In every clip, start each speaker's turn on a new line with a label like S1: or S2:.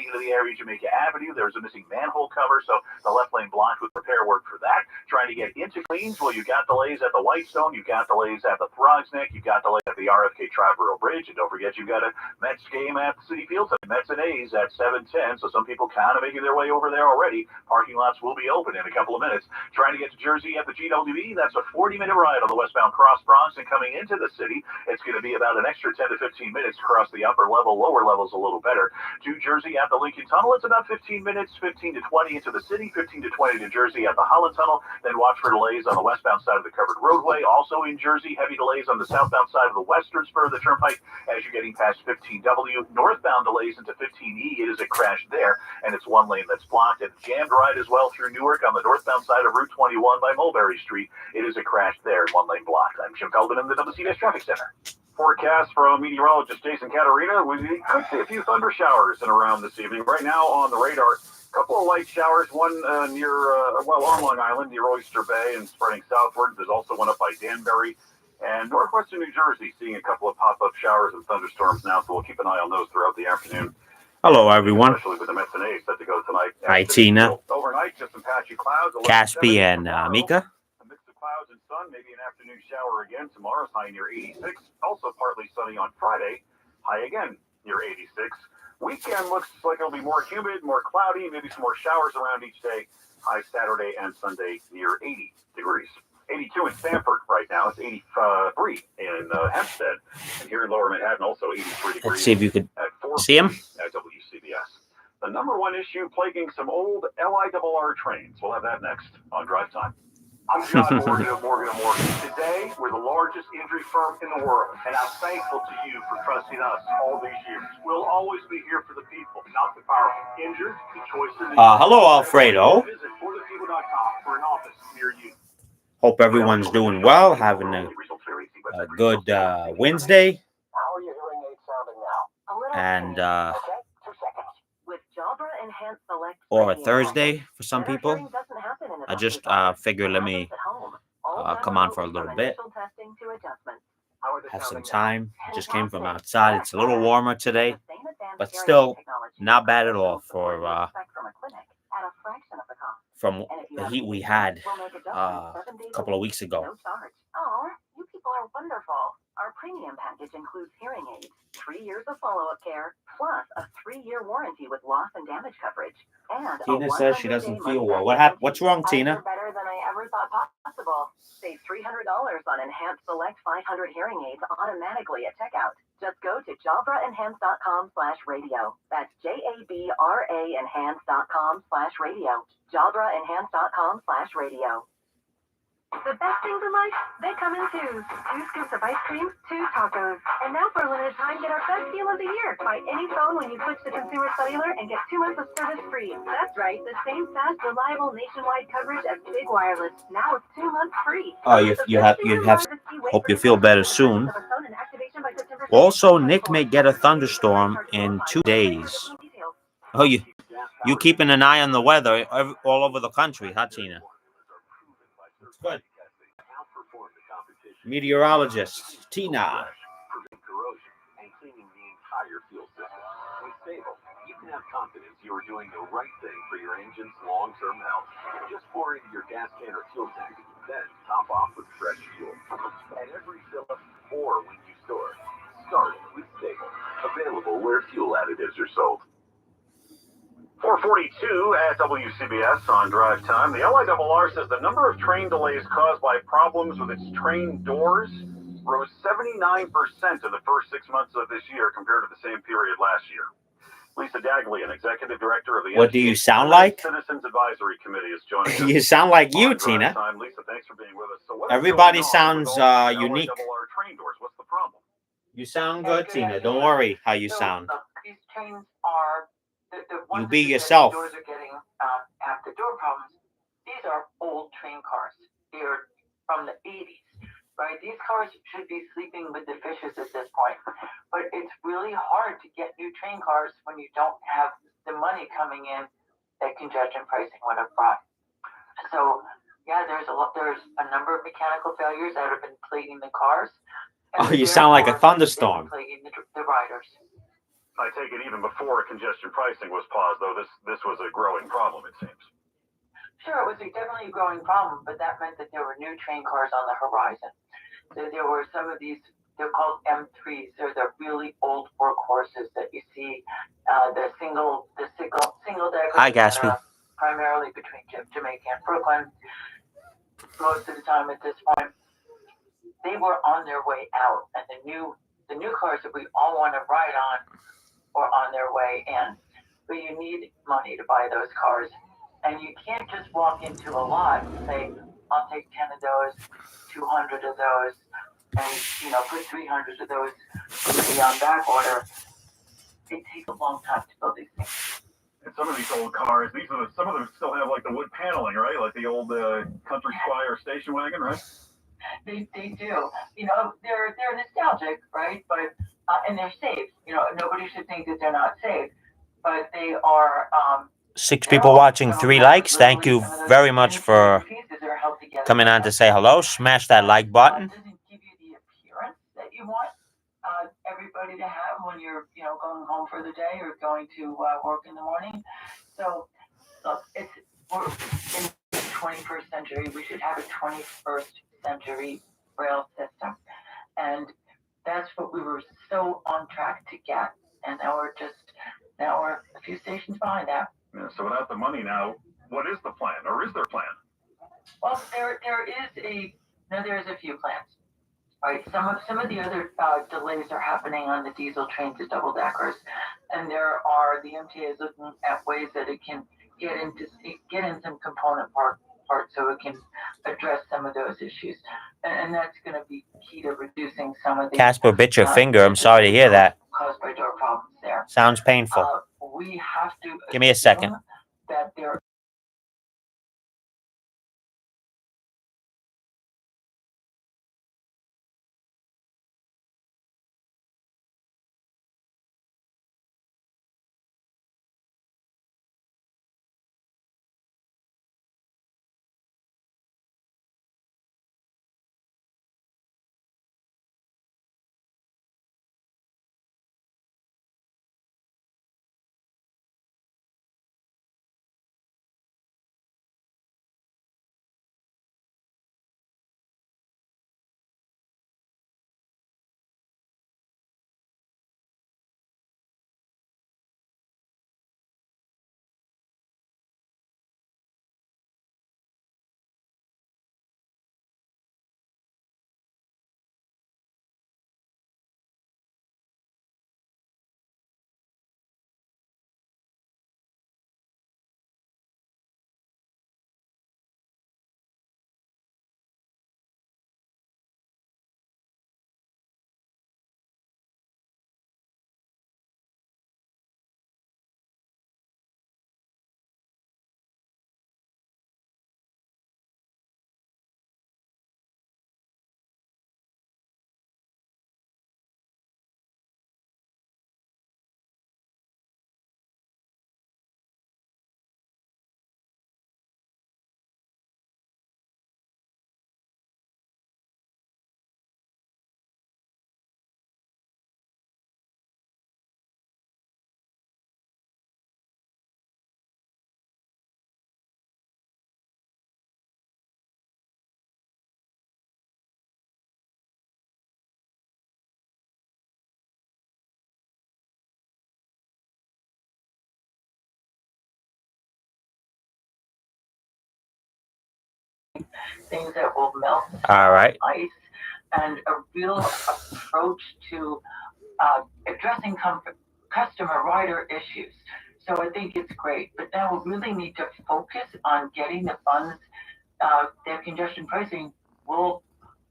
S1: into the area, Jamaica Avenue. There's a missing manhole cover, so the left lane blocked with repair work for that. Trying to get into Queens, well, you got delays at the Whitestone, you got delays at the Throgs Neck, you got delays at the RFK Triborough Bridge, and don't forget you've got a Mets game at the City Field, Mets and A's at 7:10, so some people kind of making their way over there already. Parking lots will be open in a couple of minutes. Trying to get to Jersey at the GWE, that's a 40-minute ride on the westbound Cross Bronx, and coming into the city, it's going to be about an extra 10 to 15 minutes across the upper level. Lower level's a little better. To Jersey at the Lincoln Tunnel, it's about 15 minutes, 15 to 20 into the city, 15 to 20 to Jersey at the Holland Tunnel. Then watch for delays on the westbound side of the covered roadway. Also in Jersey, heavy delays on the southbound side of the western spur of the turnpike as you're getting past 15W. Northbound delays into 15E. It is a crash there, and it's one lane that's blocked. And jammed ride as well through Newark on the northbound side of Route 21 by Mulberry Street. It is a crash there, and one lane blocked. I'm Jim Feldman in the WCBS Traffic Center. Forecast from meteorologist Jason Caterina. We could see a few thunder showers in around this evening. Right now on the radar, a couple of light showers, one near, on Long Island, near Oyster Bay and spreading southward. There's also one up by Danbury and northwestern New Jersey, seeing a couple of pop-up showers and thunderstorms now, so we'll keep an eye on those throughout the afternoon.
S2: Hello, everyone.
S1: Especially with the Mets and A's set to go tonight.
S2: Hi, Tina.
S1: Overnight, just some patchy clouds.
S2: Caspi and Mika.
S1: A mix of clouds and sun, maybe an afternoon shower again. Tomorrow's high near 86. Also partly sunny on Friday. High again near 86. Weekend looks like it'll be more humid, more cloudy, maybe some more showers around each day. High Saturday and Sunday near 80 degrees. 82 in Stamford right now. It's 83 in Hempstead. And here in Lower Manhattan, also 83 degrees.
S2: Let's see if you could see him.
S1: At WCBS. The number one issue plaguing some old LIRR trains. We'll have that next on Drive Time. I'm John Morgan of Morgan & Morgan. Today, we're the largest injury firm in the world, and I'm thankful to you for trusting us all these years. We'll always be here for the people, not the powerful. Injured, the choice is
S2: hello, Alfredo.
S1: Visit forthepeople.com for an office near you.
S2: Hope everyone's doing well, having a good Wednesday.
S3: How are your hearing aids sounding now?
S2: And
S3: Okay, 2 seconds.
S4: With Jabra Enhanced Select
S2: or a Thursday for some people. I just figured let me come on for a little bit. Have some time. Just came from outside. It's a little warmer today, but still not bad at all for from the heat we had a couple of weeks ago.
S4: Oh, you people are wonderful. Our premium package includes hearing aids, 3 years of follow-up care, plus a 3-year warranty with loss and damage coverage. And
S2: Tina says she doesn't feel well. What happened? What's wrong, Tina?
S4: Better than I ever thought possible. Save $300 on Enhanced Select 500 hearing aids automatically at checkout. Just go to JabraEnhance.com/radio. That's JABRA Enhance.com/radio. JabraEnhance.com/radio. The best things in life, they come in twos. 2 scoops of ice cream, 2 tacos. And now for a limited time, get our best deal of the year. Buy any phone when you switch to Consumer Cellular and get 2 months of service free. That's right, the same fast, reliable nationwide coverage as Big Wireless. Now it's 2 months free.
S2: Oh, you have. Hope you feel better soon. Also, Nick may get a thunderstorm in 2 days. Oh, you keeping an eye on the weather all over the country, huh, Tina? Good. Meteorologist Tina.
S1: You can have confidence you are doing the right thing for your engine's long-term health. Just pour into your gas can or fuel tank, then top off with fresh fuel. At every fill up or when you store, start with Stable. Available where fuel additives are sold. 4:42 at WCBS on Drive Time. The LIRR says the number of train delays caused by problems with its train doors rose 79% in the first 6 months of this year compared to the same period last year. Lisa Daglian, executive director of the
S2: What do you sound like?
S1: Citizens Advisory Committee, is joining us.
S2: You sound like you, Tina.
S1: Lisa, thanks for being with us. So
S2: everybody sounds unique.
S1: Train doors? What's the problem?
S2: You sound good, Tina. Don't worry how you sound.
S5: These trains are
S2: you be yourself.
S5: Doors are getting after door problems. These are old train cars. They're from the 80s, right? These cars should be sleeping with the fishes at this point. But it's really hard to get new train cars when you don't have the money coming in that congestion pricing would have brought. So, yeah, there's a number of mechanical failures that have been plaguing the cars.
S2: Oh, you sound like a thunderstorm.
S5: Plaguing the riders.
S1: I take it even before congestion pricing was paused, though this was a growing problem, it seems.
S5: Sure, it was definitely a growing problem, but that meant that there were new train cars on the horizon. So there were some of these, they're called M3s. They're the really old workhorses that you see, the single decker.
S2: Hi, Gatsby.
S5: Primarily between Jamaica and Brooklyn. Most of the time at this point, they were on their way out, and the new cars that we all want to ride on were on their way in. But you need money to buy those cars, and you can't just walk into a lot and say, "I'll take 10 of those, 200 of those, and put 300 of those maybe on back order." It takes a long time to build these things.
S1: And some of these old cars, some of them still have like the wood paneling, right? Like the old Country Squire station wagon, right?
S5: They do. They're nostalgic, right? But and they're safe. Nobody should think that they're not safe, but they are.
S2: 6 people watching, 3 likes. Thank you very much for coming on to say hello. Smash that like button.
S5: Doesn't give you the appearance that you want everybody to have when you're going home for the day or going to work in the morning. So look, we're in the 21st century. We should have a 21st century rail system, and that's what we were so on track to get. And now we're a few stations behind that.
S1: Yeah, so without the money now, what is the plan, or is there a plan?
S5: Well, there's a few plans. Right, some of the other delays are happening on the diesel trains, the double deckers, and the MTA is looking at ways that it can get in some component parts so it can address some of those issues, and that's going to be key to reducing some of the.
S2: Casper bit your finger. I'm sorry to hear that.
S5: Caused by door problems there.
S2: Sounds painful.
S5: We have to.
S2: Give me a second.
S5: That there. Things that will melt
S2: All right.
S5: ice, and a real approach to addressing customer rider issues. So I think it's great, but now we really need to focus on getting the funds. Their congestion pricing will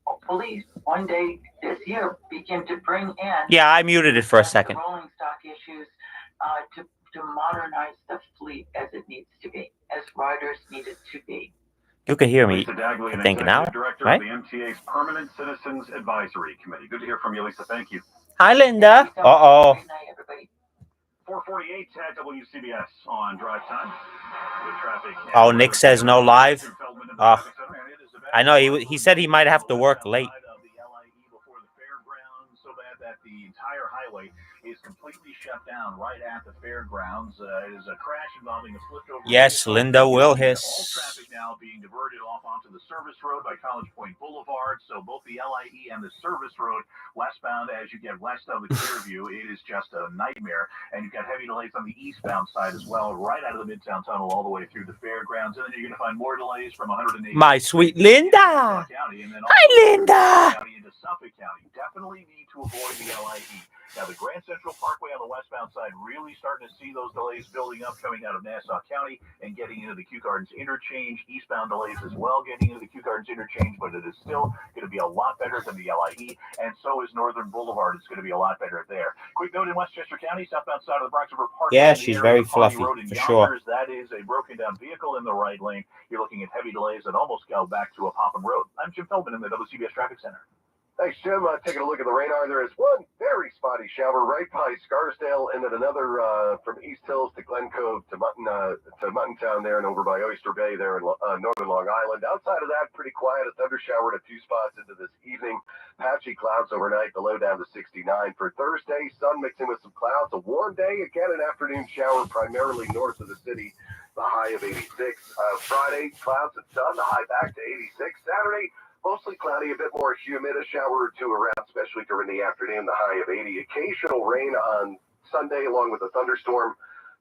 S5: hopefully one day this year begin to bring in.
S2: Yeah, I muted it for a second.
S5: Rolling stock issues to modernize the fleet as it needs to be, as riders need it to be.
S2: You can hear me,
S1: Lisa Dagley,
S2: I think, now,
S1: Director
S2: right?
S1: of the MTA's Permanent Citizens Advisory Committee. Good to hear from you, Lisa. Thank you.
S2: Hi, Linda. Uh-oh.
S5: Good night, everybody.
S1: 448 at WCBS on drive time. With traffic.
S2: Oh, Nick says no live. I know he said he might have to work late.
S1: So bad that the entire highway is completely shut down right at the fairgrounds. It is a crash involving a flipped over.
S2: Yes, Linda will
S1: All
S2: hiss.
S1: traffic now being diverted off onto the service road by College Point Boulevard. So both the LIE and the service road westbound, as you get west of the Clearview, it is just a nightmare. And you've got heavy delays on the eastbound side as well, right out of the Midtown Tunnel all the way through the fairgrounds. And then you're going to find more delays from 180.
S2: My sweet Linda.
S1: County, and then
S2: Hi, Linda.
S1: County into Suffolk County. Definitely need to avoid the LIE. Now, the Grand Central Parkway on the westbound side, really starting to see those delays building up coming out of Nassau County and getting into the Kew Gardens interchange. Eastbound delays as well getting into the Kew Gardens interchange, but it is still going to be a lot better than the LIE, and so is Northern Boulevard. It's going to be a lot better there. Quick note in Westchester County, southbound side of the Bronx River Parkway.
S2: Yeah, she's very fluffy, for sure.
S1: That is a broken down vehicle in the right lane. You're looking at heavy delays that almost go back to a Popham Road. I'm Jim Feldman in the WCBS Traffic Center.
S3: Thanks, Jim. Taking a look at the radar, there is one very spotty shower right by Scarsdale, and then another from East Hills to Glen Cove to Muttontown there, and over by Oyster Bay there in northern Long Island. Outside of that, pretty quiet. A thunder shower at a few spots into this evening. Patchy clouds overnight, the low down to 69. For Thursday, sun mixing with some clouds. A warm day, again an afternoon shower primarily north of the city. The high of 86. Friday, clouds and sun, the high back to 86. Saturday, mostly cloudy, a bit more humid, a shower or two around, especially during the afternoon, the high of 80. Occasional rain on Sunday along with a thunderstorm,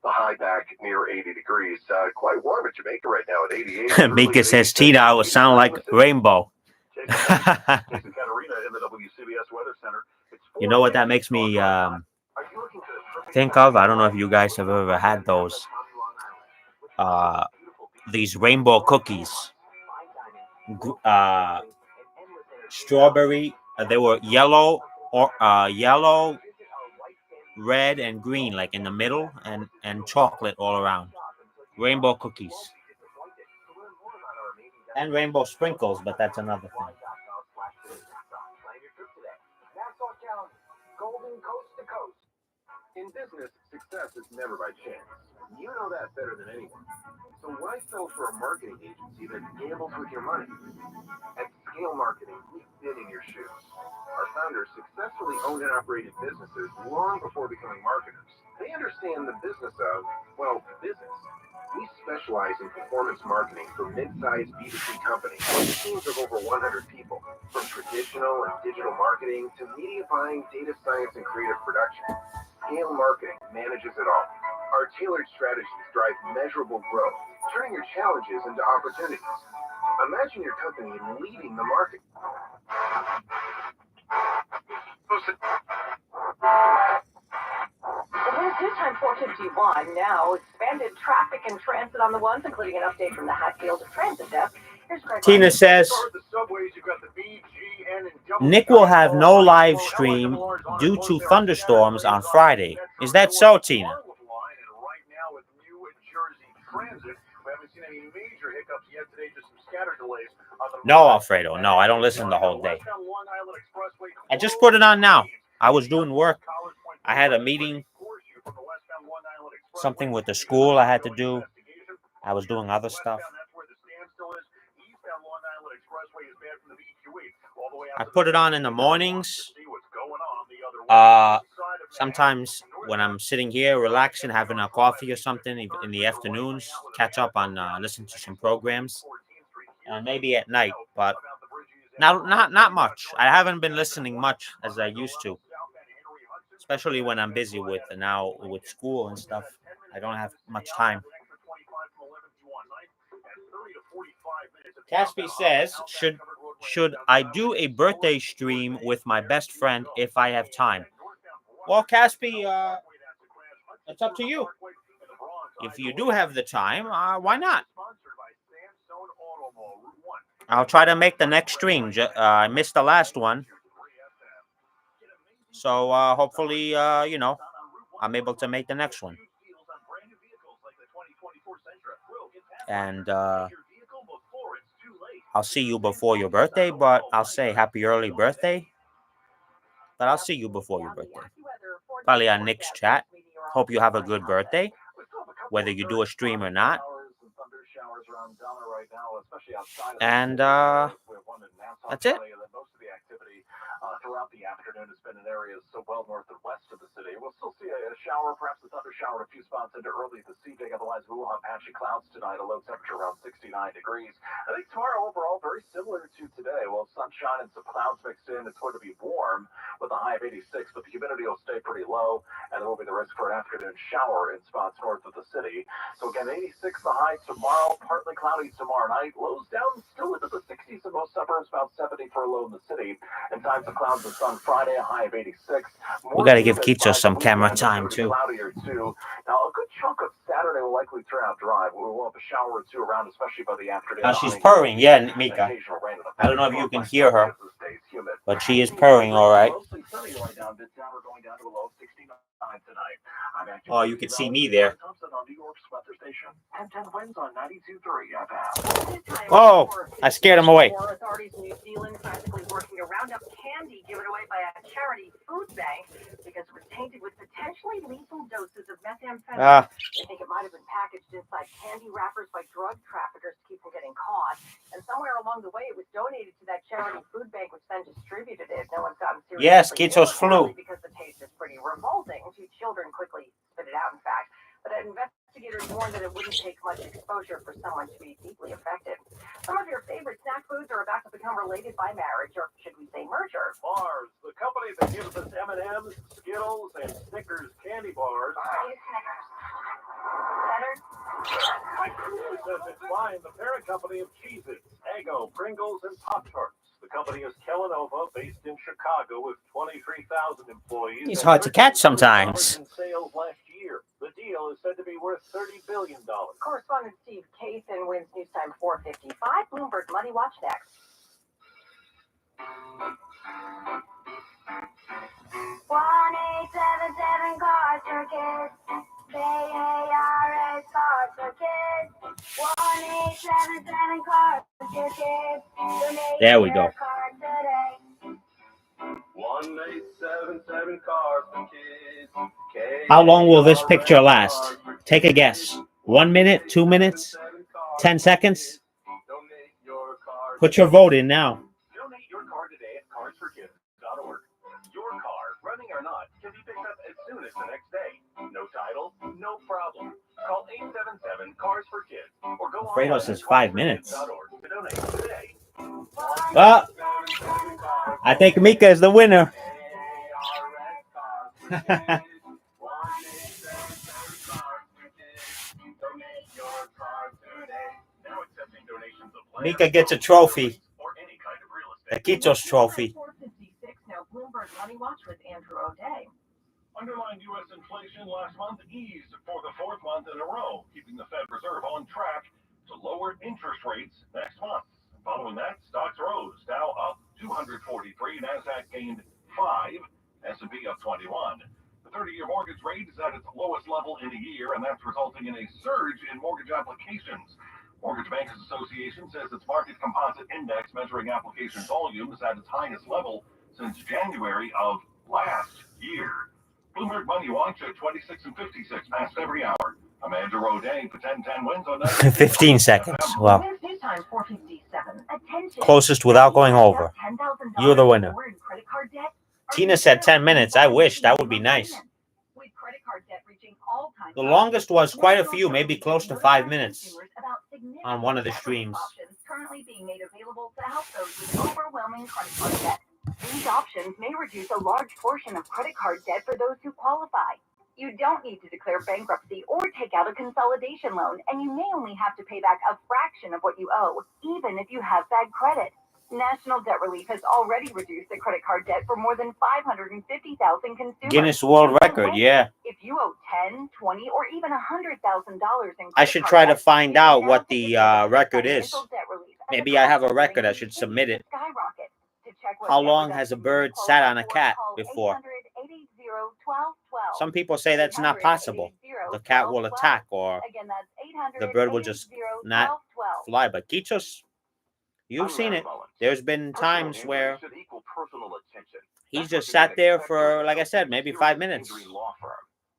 S3: the high back near 80 degrees. Quite warm at Jamaica right now at 88.
S2: Mika says, Tina, I would sound like Rainbow. You know what that makes me think of? I don't know if you guys have ever had those. These rainbow cookies. Strawberry, they were yellow, or yellow, red, and green, like in the middle, and chocolate all around. Rainbow cookies. And rainbow sprinkles, but that's another thing.
S3: Golden coast to coast. In business, success is never by chance. You know that better than anyone. So why settle for a marketing agency that gambles with your money? At Scale Marketing, we've been in your shoes. Our founders successfully owned and operated businesses long before becoming marketers. They understand the business of, well, business. We specialize in performance marketing for mid-sized B2C companies with teams of over 100 people, from traditional and digital marketing to media buying, data science, and creative production. Scale Marketing manages it all. Our tailored strategies drive measurable growth, turning your challenges into opportunities. Imagine your company leading the market.
S4: It is due time 4:51 now. Expanded traffic and transit on the ones, including an update from the Hatfield Transit Desk. Here's Greg.
S2: Tina says, Nick will have no live stream due to thunderstorms on Friday. Is that so, Tina? No, Alfredo. No, I don't listen the whole day. I just put it on now. I was doing work. I had a meeting, something with the school I had to do. I was doing other stuff. I put it on in the mornings. Sometimes when I'm sitting here relaxing, having a coffee or something in the afternoons, catch up on listen to some programs. Maybe at night, but not much. I haven't been listening much as I used to, especially when I'm busy with school and stuff. I don't have much time. Caspi says, should I do a birthday stream with my best friend if I have time? Well, Caspi, it's up to you. If you do have the time, why not? I'll try to make the next stream. I missed the last one. So hopefully, I'm able to make the next one. And I'll see you before your birthday, but I'll say happy early birthday. But I'll see you before your birthday. Probably on Nick's chat. Hope you have a good birthday, whether you do a stream or not. And that's it.
S1: Throughout the afternoon has been an
S3: areas so well north and west of the city. We'll still see a shower, perhaps a thunder shower in a few spots into early this evening. Otherwise, we will have patchy clouds tonight, a low temperature around 69 degrees. I think tomorrow overall very similar to today. Well, sunshine and some clouds mixed in. It's going to be warm with a high of 86, but the humidity will stay pretty low, and there will be the risk for an afternoon shower in spots north of the city. So again, 86 the high tomorrow, partly cloudy tomorrow night. Lows down still into the 60s in most suburbs, about 70 for a low in the city. And times of clouds and sun Friday, a high of 86.
S2: We got to give Keito some camera time too.
S3: Cloudier too. Now, a good chunk of Saturday will likely turn out dry. We will have a shower or two around, especially by the afternoon.
S2: Now she's purring, yeah, Mika. I don't know if you can hear her, but she is purring all right.
S3: Mostly sunny right now. Midtown, we're going down to a low of 69 tonight.
S2: Oh, you can see me there.
S3: Thompson on New York's weather station. 10 winds on 92.3 FM.
S2: Oh, I scared him away.
S4: Authorities in New Zealand practically working to round up candy given away by a charity food bank because it was tainted with potentially lethal doses of methamphetamine. They think it might have been packaged inside candy wrappers by drug traffickers to keep from getting caught. And somewhere along the way, it was donated to that charity food bank, which then distributed it. No one's gotten serious.
S2: Yes, Keito's flu.
S4: Because the taste is pretty revolting. 2 children quickly spit it out, in fact. But investigators warned that it wouldn't take much exposure for someone to be deeply affected. Some of your favorite snack foods are about to become related by marriage, or should we say merger.
S3: Mars, the company that gives us M&M's, Skittles, and Snickers candy bars.
S4: Snickers. Better?
S3: It says it's buying the parent company of Cheez-Its, Eggo, Pringles, and Pop-Tarts. The company is Kellanova, based in Chicago, with 23,000 employees.
S2: He's hard to catch sometimes.
S3: In sales last year. The deal is said to be worth $30 billion.
S4: Correspondent Steve Kaysen wins Newstime 455. Bloomberg Money Watch next.
S6: 1877 cars for kids. KARS cars for kids. 1877 cars for kids.
S2: There we go.
S3: 1877 cars for kids.
S2: How long will this picture last? Take a guess. 1 minute, 2 minutes, 10 seconds? Put your vote in now.
S3: Donate your car today at carsforkids.org. Your car, running or not, can be picked up as soon as the next day. No title, no problem. Call 877-CARS-FOR-KIDS or go
S2: Fredo
S3: online
S2: says
S3: at
S2: 5 minutes.
S3: carsforkids.org to donate today.
S2: I think Mika is the winner. Mika gets a trophy. A Keito's trophy.
S4: 456, now Bloomberg Money Watch with Andrew O'Day.
S3: Underlying U.S. inflation last month eased for the fourth month in a row, keeping the Fed Reserve on track to lower interest rates next month. Following that, stocks rose. Dow up 243, NASDAQ gained 5, S&P up 21. The 30-year mortgage rate is at its lowest level in a year, and that's resulting in a surge in mortgage applications. Mortgage Bankers Association says its market composite index measuring application volume is at its highest level since January of last year. Bloomberg Money Watch at 26 and 56 past every hour. Amanda Rodin for 10-10 wins on
S2: 15 seconds. Well,
S4: Newstime 457. Attention.
S2: closest without going over.
S4: $10,000
S2: You're the winner.
S4: toward credit card debt.
S2: Tina said 10 minutes. I wish. That would be nice.
S4: With credit card debt reaching all-time
S2: The longest was quite a few, maybe close to 5 minutes on one of the streams.
S4: Options currently being made available to help those with overwhelming credit card debt. These options may reduce a large portion of credit card debt for those who qualify. You don't need to declare bankruptcy or take out a consolidation loan, and you may only have to pay back a fraction of what you owe, even if you have bad credit. National Debt Relief has already reduced the credit card debt for more than 550,000 consumers.
S2: Guinness World Record, yeah.
S4: If you owe $10, $20, or even $100,000 in
S2: I should try to find out what the record is. Maybe I have a record. I should submit it.
S4: Skyrocket. To check
S2: How long has a bird sat on a cat before? Some people say that's not possible. The cat will attack or the bird will just not fly. But Keito's, you've seen it. There's been times where he's just sat there for, like I said, maybe 5 minutes.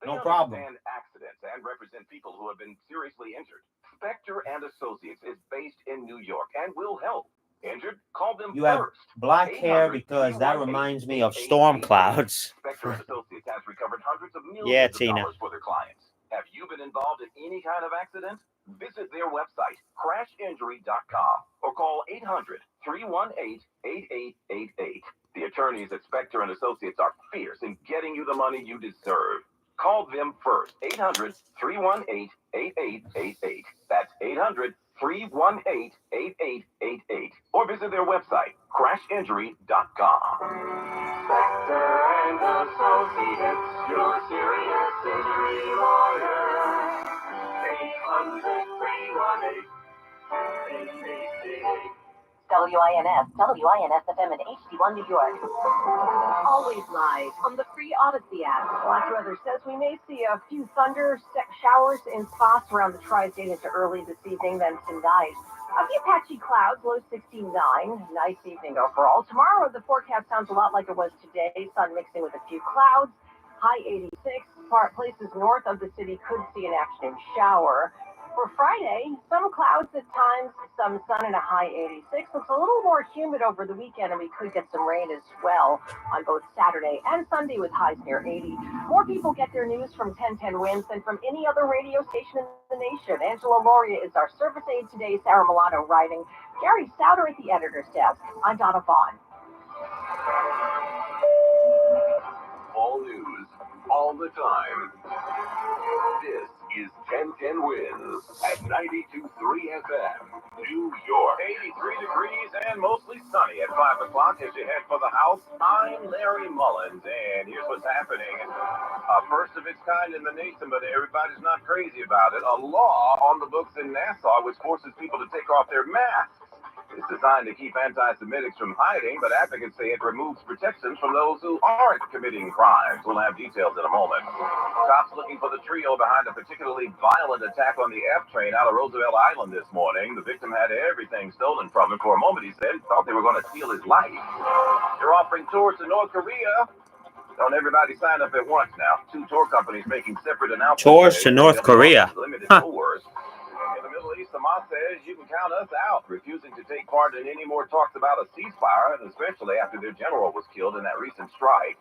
S2: No problem.
S3: Accidents and represent people who have been seriously injured. Spector and Associates is based in New York and will help Injured? Call them
S2: You have
S3: first.
S2: black hair because that reminds me of storm clouds.
S3: Spectre and Associates has recovered hundreds of millions
S2: Yeah,
S3: of
S2: Tina.
S3: dollars for their clients. Have you been involved in any kind of accident? Visit their website, crashinjury.com, or call 800-318-8888. The attorneys at Spectre and Associates are fierce in getting you the money you deserve. Call them first, 800-318-8888. That's 800-318-8888. Or visit their website, crashinjury.com. Spectre and Associates, your serious injury lawyer. 800-318-8888.
S4: WINS, WINS-FM in HD1 New York. Always live on the free Odyssey app. Black weather says we may see a few thunder showers in spots around the tri-state into early this evening, then tonight. A few patchy clouds, low 69. Nice evening overall. Tomorrow, the forecast sounds a lot like it was today. Sun mixing with a few clouds. High 86. Places north of the city could see an afternoon shower. For Friday, some clouds at times, some sun, and a high 86. It's a little more humid over the weekend, and we could get some rain as well on both Saturday and Sunday with highs near 80. More people get their news from 1010 Winds than from any other radio station in the nation. Angela Lauria is our service aide today. Sarah Milano writing. Gary Souter at the editor's desk. I'm Donna Vaughn.
S3: All news, all the time. This is 1010 Winds at 92.3 FM, New York. 83 degrees and mostly sunny at 5 o'clock as you head for the house. I'm Larry Mullins, and here's what's happening. First of its kind in the nation, but everybody's not crazy about it. A law on the books in Nassau which forces people to take off their masks. It's designed to keep anti-Semitics from hiding, but advocates say it removes protections from those who aren't committing crimes. We'll have details in a moment. Cops looking for the trio behind a particularly violent attack on the F train out of Roosevelt Island this morning. The victim had everything stolen from him. For a moment, he said, thought they were going to steal his life. They're offering tours to North Korea. Don't everybody sign up at once now. 2 tour companies making separate announcements.
S2: Tours to North Korea.
S3: Limited
S2: Huh.
S3: tours. In the Middle East, Hamas says you can count us out, refusing to take part in any more talks about a ceasefire, and especially after their general was killed in that recent strike.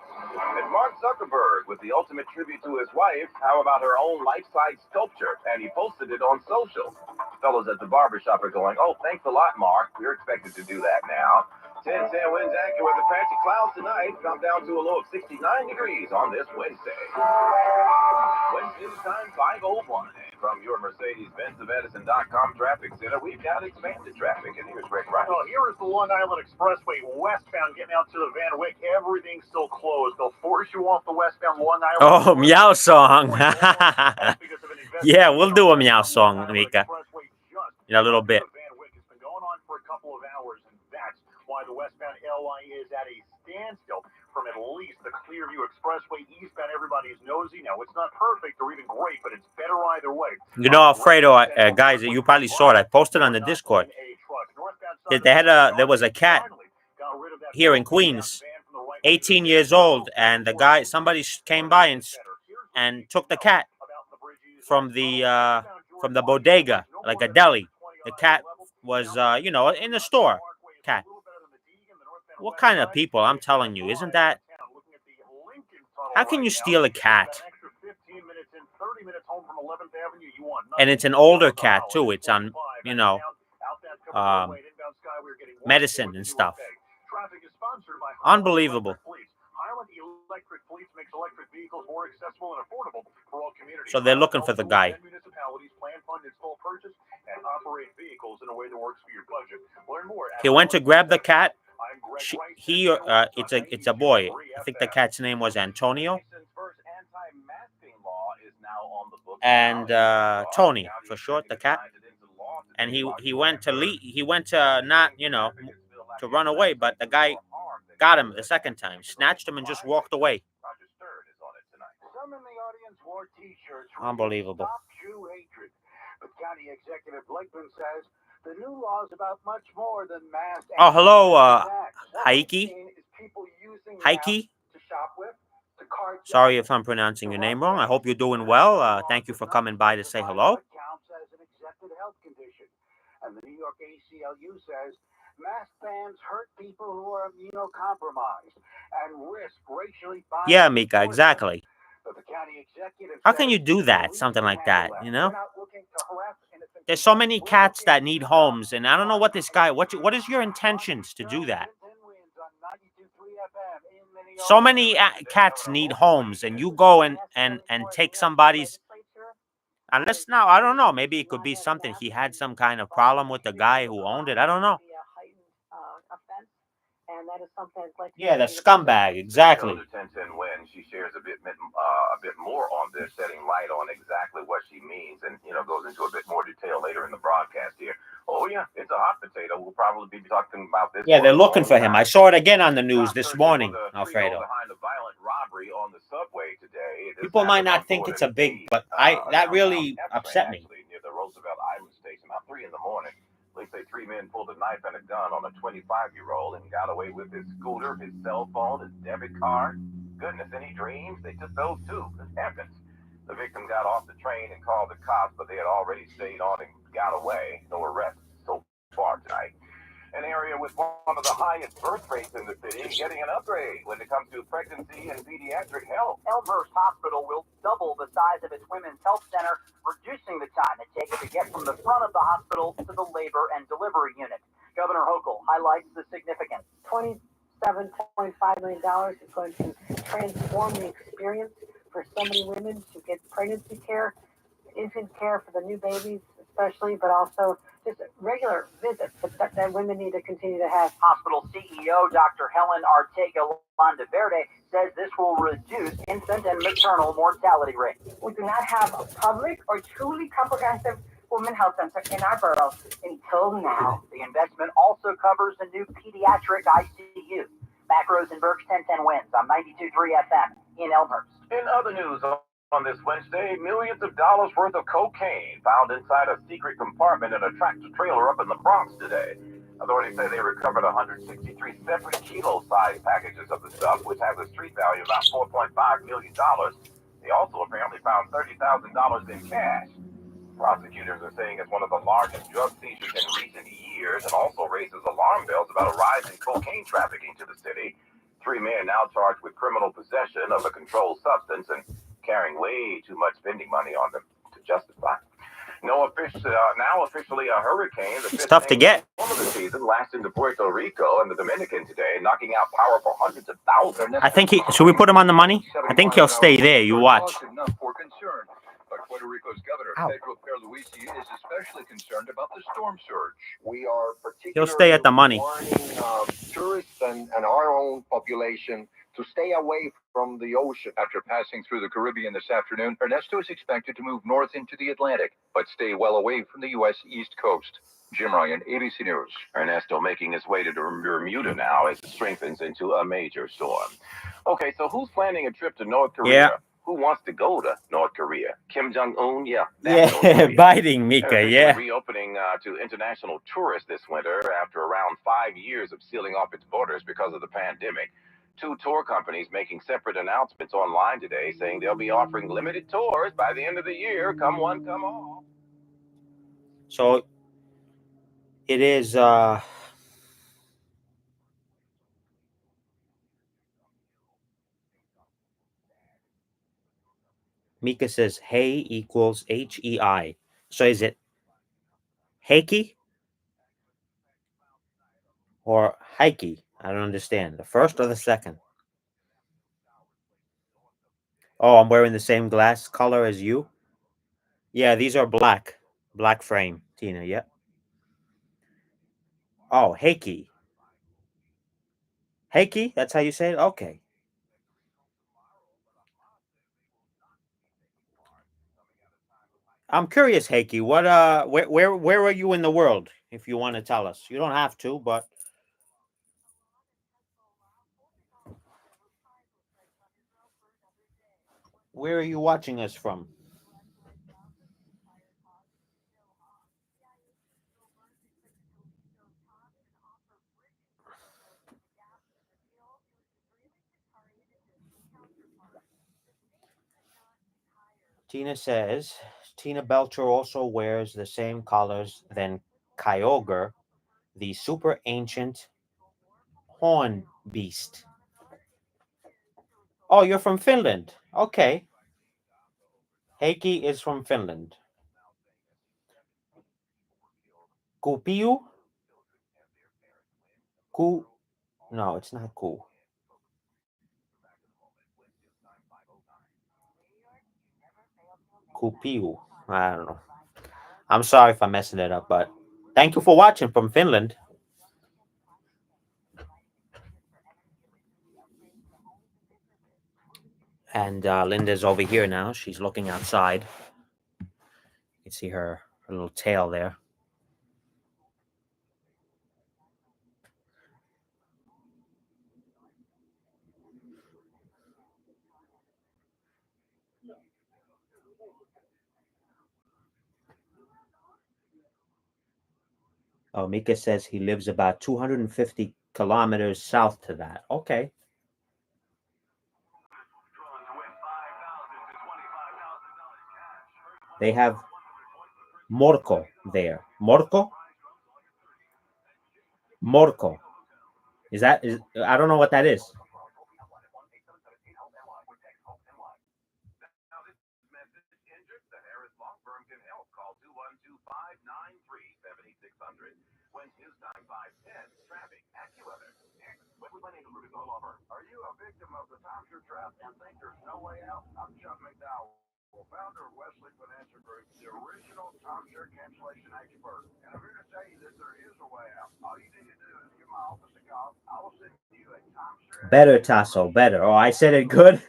S3: And Mark Zuckerberg with the ultimate tribute to his wife. How about her own life-size sculpture? And he posted it on social. Fellows at the barbershop are going, oh, thanks a lot, Mark. We're expected to do that now. 1010 Winds accurate with the patchy clouds tonight. Come down to a low of 69 degrees on this Wednesday. Wednesday time 5:01. From your Mercedes-Benz of Edison.com traffic center, we've got expanded traffic. And here's Rick Wright.
S1: Oh, here is the Long Island Expressway westbound getting out to the Van Wyck. Everything's still closed. They'll force you off the westbound Long Island.
S2: Oh, meow song. Yeah, we'll do a meow song, Mika, in a little bit.
S1: Van Wyck has been going on for a couple of hours, and that's why the westbound LI is at a standstill from at least the Clearview Expressway eastbound. Everybody's nosy. Now, it's not perfect or even great, but it's better either way.
S2: You know, Alfredo, guys, you probably saw it. I posted on the Discord. There was a cat here in Queens, 18 years old, and the guy, somebody came by and took the cat from the bodega, like a deli. The cat was, in the store. Cat. What kind of people? I'm telling you, isn't that? How can you steal a cat? And it's an older cat too. It's on, medicine and stuff. Unbelievable. So they're looking for the guy. He went to grab the cat. It's a boy. I think the cat's name was Antonio. And Tony for short, the cat. And he went to not, to run away, but the guy got him the second time, snatched him and just walked away. Unbelievable.
S7: County Executive Blakeman says the new law is about much more than mass.
S2: Oh, hello, Heike. Heike. Sorry if I'm pronouncing your name wrong. I hope you're doing well. Thank you for coming by to say hello.
S7: Counts as an accepted health condition, and the New York ACLU says Mask bans hurt people who are immunocompromised and risk racially biased
S2: Yeah, Mika,
S7: enforcement.
S2: exactly.
S7: But the county executive
S2: How can
S7: says
S2: you do that?
S7: police
S2: Something
S7: can
S2: like that,
S7: handle
S2: you
S7: We're
S2: know?
S7: not looking to harass innocent
S2: There's so
S7: people.
S2: many
S7: We're
S2: cats
S7: looking
S2: that
S7: to
S2: need
S7: stop
S2: homes, and I don't know what
S7: violence.
S2: this guy. What is your intentions to do that?
S7: 10 wins on 92.3 FM in Minneapolis.
S2: So many cats need homes, and you go and take somebody's. Unless now, I don't know. Maybe it could be something. He had some kind of problem with the guy who owned it. I don't know.
S4: And that is something I'd like to
S2: Yeah, the
S4: continue to pursue.
S2: scumbag. Exactly.
S1: To 1010 Win, she shares a bit more on this, shedding light on exactly what she means, and goes into a bit more detail later in the broadcast here. Oh yeah, it's a hot potato. We'll probably be talking about this.
S2: Yeah, they're
S1: for a
S2: looking
S1: long
S2: for him.
S1: time.
S2: I saw it again on the news
S1: Stop
S2: this
S1: searching
S2: morning,
S1: for the trio
S2: Alfredo.
S1: behind the violent robbery on the subway today. This
S2: People might
S1: happened on
S2: not think it's a
S1: Florida
S2: big,
S1: East,
S2: but that
S1: downtown
S2: really
S1: F
S2: upset
S1: train,
S2: me.
S1: actually, near the Roosevelt Island station, about 3 in the morning. Police say 3 men pulled a knife and a gun on a 25-year-old and got away with his scooter, his cell phone, his debit card. Goodness, any dreams? They took those too. This happens. The victim got off the train and called the cops, but they had already stayed on and got away. No arrests so far tonight. An area with one of the highest birth rates in the city getting an upgrade when it comes to pregnancy and pediatric health.
S8: Elmhurst Hospital will double the size of its women's health center, reducing the time it takes to get from the front of the hospital to the labor and delivery unit. Governor Hochul highlights the significance.
S4: $27.5 million is going to transform the experience for so many women to get pregnancy care, infant care for the new babies especially, but also just regular visits that women need to continue to have.
S8: Hospital CEO Dr. Helen Arteaga Landaverde says this will reduce infant and maternal mortality rates.
S4: We do not have a public or truly comprehensive women's health center in our borough until now.
S8: The investment also covers a new pediatric ICU. Mac Rosenberg, 1010 Wins on 92.3 FM in Elmhurst.
S1: In other news, on this Wednesday, millions of dollars worth of cocaine found inside a secret compartment in a tractor trailer up in the Bronx today. Authorities say they recovered 163 separate kilo-sized packages of the stuff, which has a street value of about $4.5 million. They also apparently found $30,000 in cash. Prosecutors are saying it's one of the largest drug seizures in recent years and also raises alarm bells about a rise in cocaine trafficking to the city. 3 men now charged with criminal possession of a controlled substance and carrying way too much spending money on them to justify. Now officially a hurricane.
S2: It's tough to get.
S1: One of the season lasted into Puerto Rico and the Dominican today, knocking out power for hundreds of thousands.
S2: I think should we put him on the money? I think he'll stay there. You watch.
S3: Enough for concern. But Puerto Rico's governor, Pedro Pierluisi, is especially concerned about the storm surge. We are particularly
S2: He'll stay at the money.
S3: warning tourists and our own population to stay away from the ocean. After passing through the Caribbean this afternoon, Ernesto is expected to move north into the Atlantic, but stay well away from the U.S. East Coast. Jim Ryan, ABC News.
S1: Ernesto making his way to Bermuda now as it strengthens into a major storm. Okay, so who's planning a trip to North Korea?
S2: Yeah.
S1: Who wants to go to North Korea? Kim Jong-un? Yeah.
S2: Yeah,
S1: North Korea.
S2: biting Mika. Yeah.
S1: Reopening to international tourists this winter after around 5 years of sealing off its borders because of the pandemic. 2 tour companies making separate announcements online today saying they'll be offering limited tours by the end of the year. Come one, come all.
S2: So it is. Mika says hey equals HEI. So is it Heiki or Heike? I don't understand. The first or the second? Oh, I'm wearing the same glass color as you. Yeah, these are black. Black frame, Tina. Yep. Oh, Heiki. Heiki? That's how you say it? Okay. I'm curious, Heiki. What where are you in the world? If you want to tell us. You don't have to, but where are you watching us from? Tina says Tina Belcher also wears the same colors than Kyogre the super ancient horn beast. Oh, you're from Finland. Okay. Heikki is from Finland. Kupiu? Ku? No, it's not Ku. Kupiu. I don't know. I'm sorry if I'm messing it up, but thank you for watching from Finland. And Linda's over here now. She's looking outside. You can see her little tail there. Oh, Mika says he lives about 250 kilometers south to that. Okay. They have Morco there. Morco? Morco. Is I don't know what that is.
S7: Are you a victim of the timeshare trap and think there's no way out? I'm Chuck McDowell, founder of Wesley Financial Group, the original timeshare cancellation expert. And I'm here to tell you that there is a way out. All you need to do is give my office a call. I will send you a timeshare.
S2: Better, Tasso, better. Oh, I said it good.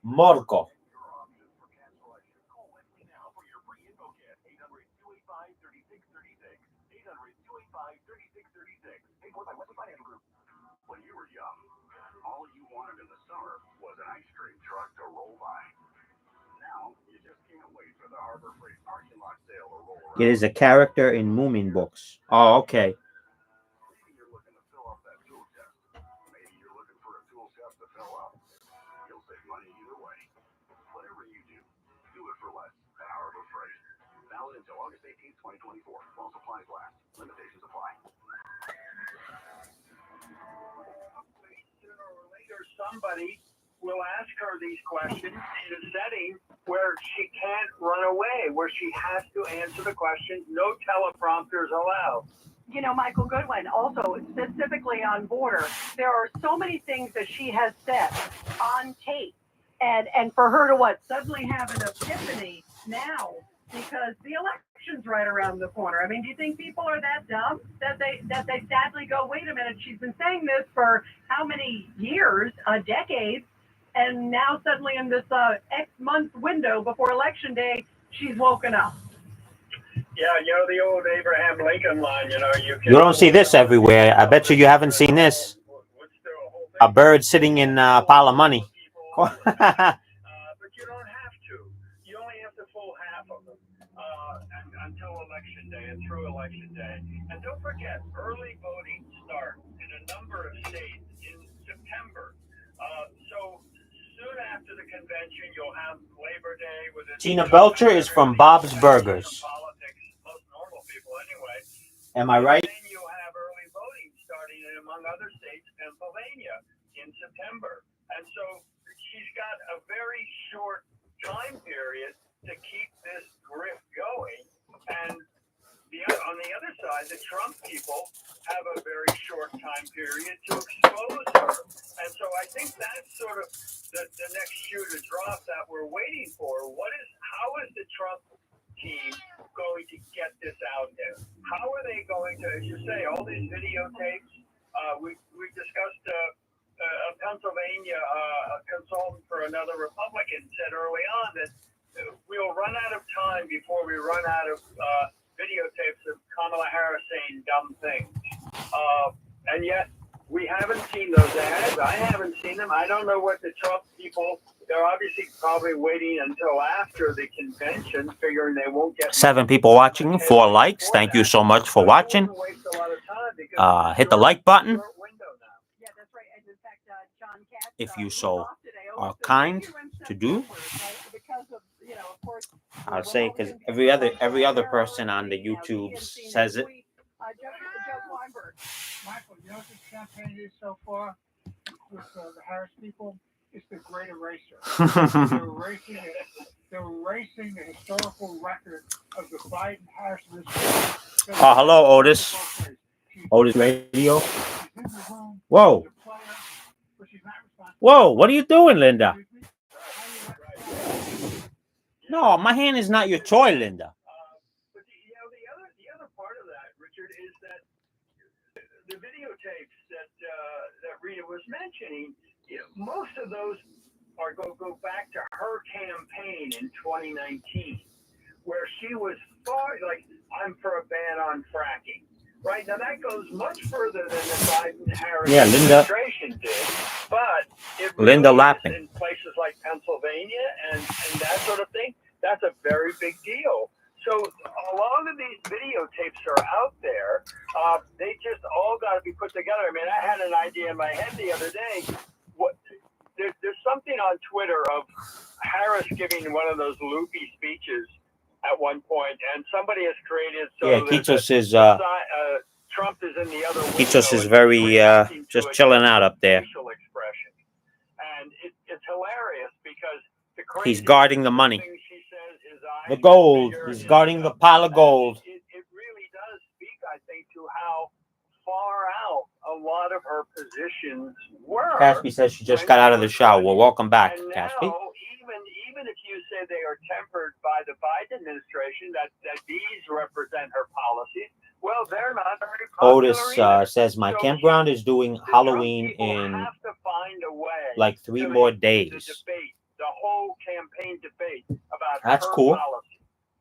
S2: Morco.
S7: When you were young, all you wanted in the summer was an ice cream truck to roll by. Now, you just can't wait for the Harbor Freight parking lot sale to roll around.
S2: It is a character in Moomin books. Oh, okay.
S7: Maybe you're looking to fill up that tool chest. Maybe you're looking for a tool chest to fill up. You'll save money either way. Whatever you do it for less at Harbor Freight. Valid until August 18th, 2024. While supplies last. Limitations apply.
S9: Sooner or later, somebody will ask her these questions in a setting where she can't run away, where she has to answer the questions. No teleprompters allowed.
S4: You know, Michael Goodwin, also specifically on border, there are so many things that she has said on tape. And for her to suddenly have an epiphany now, because the election's right around the corner. I mean, do you think people are that dumb that they sadly go, wait a minute, she's been saying this for how many years, decades, and now suddenly in this X month window before election day, she's woken up.
S9: Yeah, the old Abraham Lincoln line, you
S2: don't see this everywhere. I bet you haven't seen this. A bird sitting in a pile of money.
S9: But you don't have to. You only have to fool half of them until election day and through election day. And don't forget, early voting starts in a number of states in September. So soon after the convention, you'll have Labor Day.
S2: Tina Belcher is from Bob's Burgers.
S9: Politics, most normal people anyway.
S2: Am I right?
S9: And then you'll have early voting starting in, among other states, Pennsylvania in September. And so she's got a very short time period to keep this grip going. And on the other side, the Trump people have a very short time period to expose her. And so I think that's sort of the next shoe to drop that we're waiting for. How is the Trump team going to get this out there? How are they going to, as you say, all these videotapes? We discussed a Pennsylvania consultant for another Republican said early on that we'll run out of time before we run out of videotapes of Kamala Harris saying dumb things. And yet, we haven't seen those ads. I haven't seen them. I don't know what the Trump people, they're obviously probably waiting until after the convention, figuring they won't get
S2: 7 people watching, 4 likes. Thank you so much for watching. Hit the like button if you so are kind to do. I'll say, because every other person on the YouTube says it.
S8: Jeff Weinberg.
S7: Michael, you know what this campaign is so far with the Harris people? It's the great eraser. They're erasing the historical record of the Biden-Harris administration.
S2: Oh, hello, Otis. Otis Radio. Whoa. Whoa, what are you doing, Linda? No, my hand is not your toy, Linda.
S9: But the other part of that, Richard, is that the videotapes that Rita was mentioning, most of those go back to her campaign in 2019, where she was I'm for a ban on fracking. Right now, that goes much further than the Biden-Harris administration did, but it really
S2: Linda Lappin.
S9: in places like Pennsylvania and that sort of thing, that's a very big deal. So a lot of these videotapes are out there. They just all got to be put together. I mean, I had an idea in my head the other day. There's something on Twitter of Harris giving one of those loopy speeches at one point, and somebody has created
S2: Kitos is
S9: Trump is in the other
S2: Kitos is very just chilling out up there.
S9: Expression. And it's hilarious because
S2: he's guarding the money,
S9: she says is
S2: the gold. He's guarding the pile of gold.
S9: It really does speak, I think, to how far out a lot of her positions were.
S2: Caspi says she just got out of the shower. Well, welcome back,
S9: and
S2: Caspi.
S9: now, even if you say they are tempered by the Biden administration, that these represent her policies, well, they're not very popular
S2: Otis says my campground is doing Halloween in
S9: have to find a way
S2: like 3
S9: to
S2: more
S9: make
S2: days.
S9: The debate, the whole campaign debate about
S2: That's
S9: her
S2: cool.
S9: policy.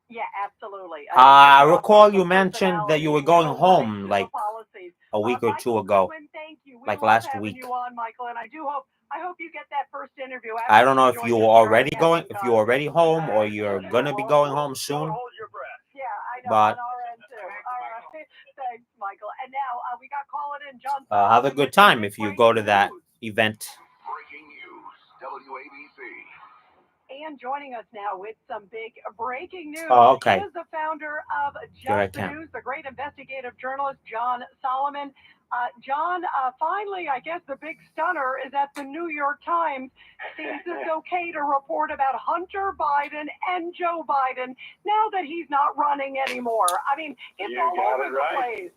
S8: Yeah, absolutely.
S2: I recall you mentioned that you were going home like a week or two ago, like last week.
S8: You on, Michael, and I hope you get that first interview.
S2: I don't know if you were already going, if you're already home, or you're gonna be going home soon.
S9: Hold your breath.
S8: Yeah, I know.
S2: But
S8: on our end too. All right. Thanks, Michael. And now we got calling in John.
S2: have a good time if you go to that event.
S3: Breaking news, WABC.
S8: And joining us now with some big breaking news
S2: Okay.
S8: is the founder of
S2: Here I
S8: Just the
S2: come.
S8: News, the great investigative journalist, John Solomon. John, finally, I guess the big stunner is that the New York Times thinks it's okay to report about Hunter Biden and Joe Biden now that he's not running anymore. I mean, it's
S7: You
S8: all
S7: got
S8: over
S7: it
S8: the
S7: right.
S8: place.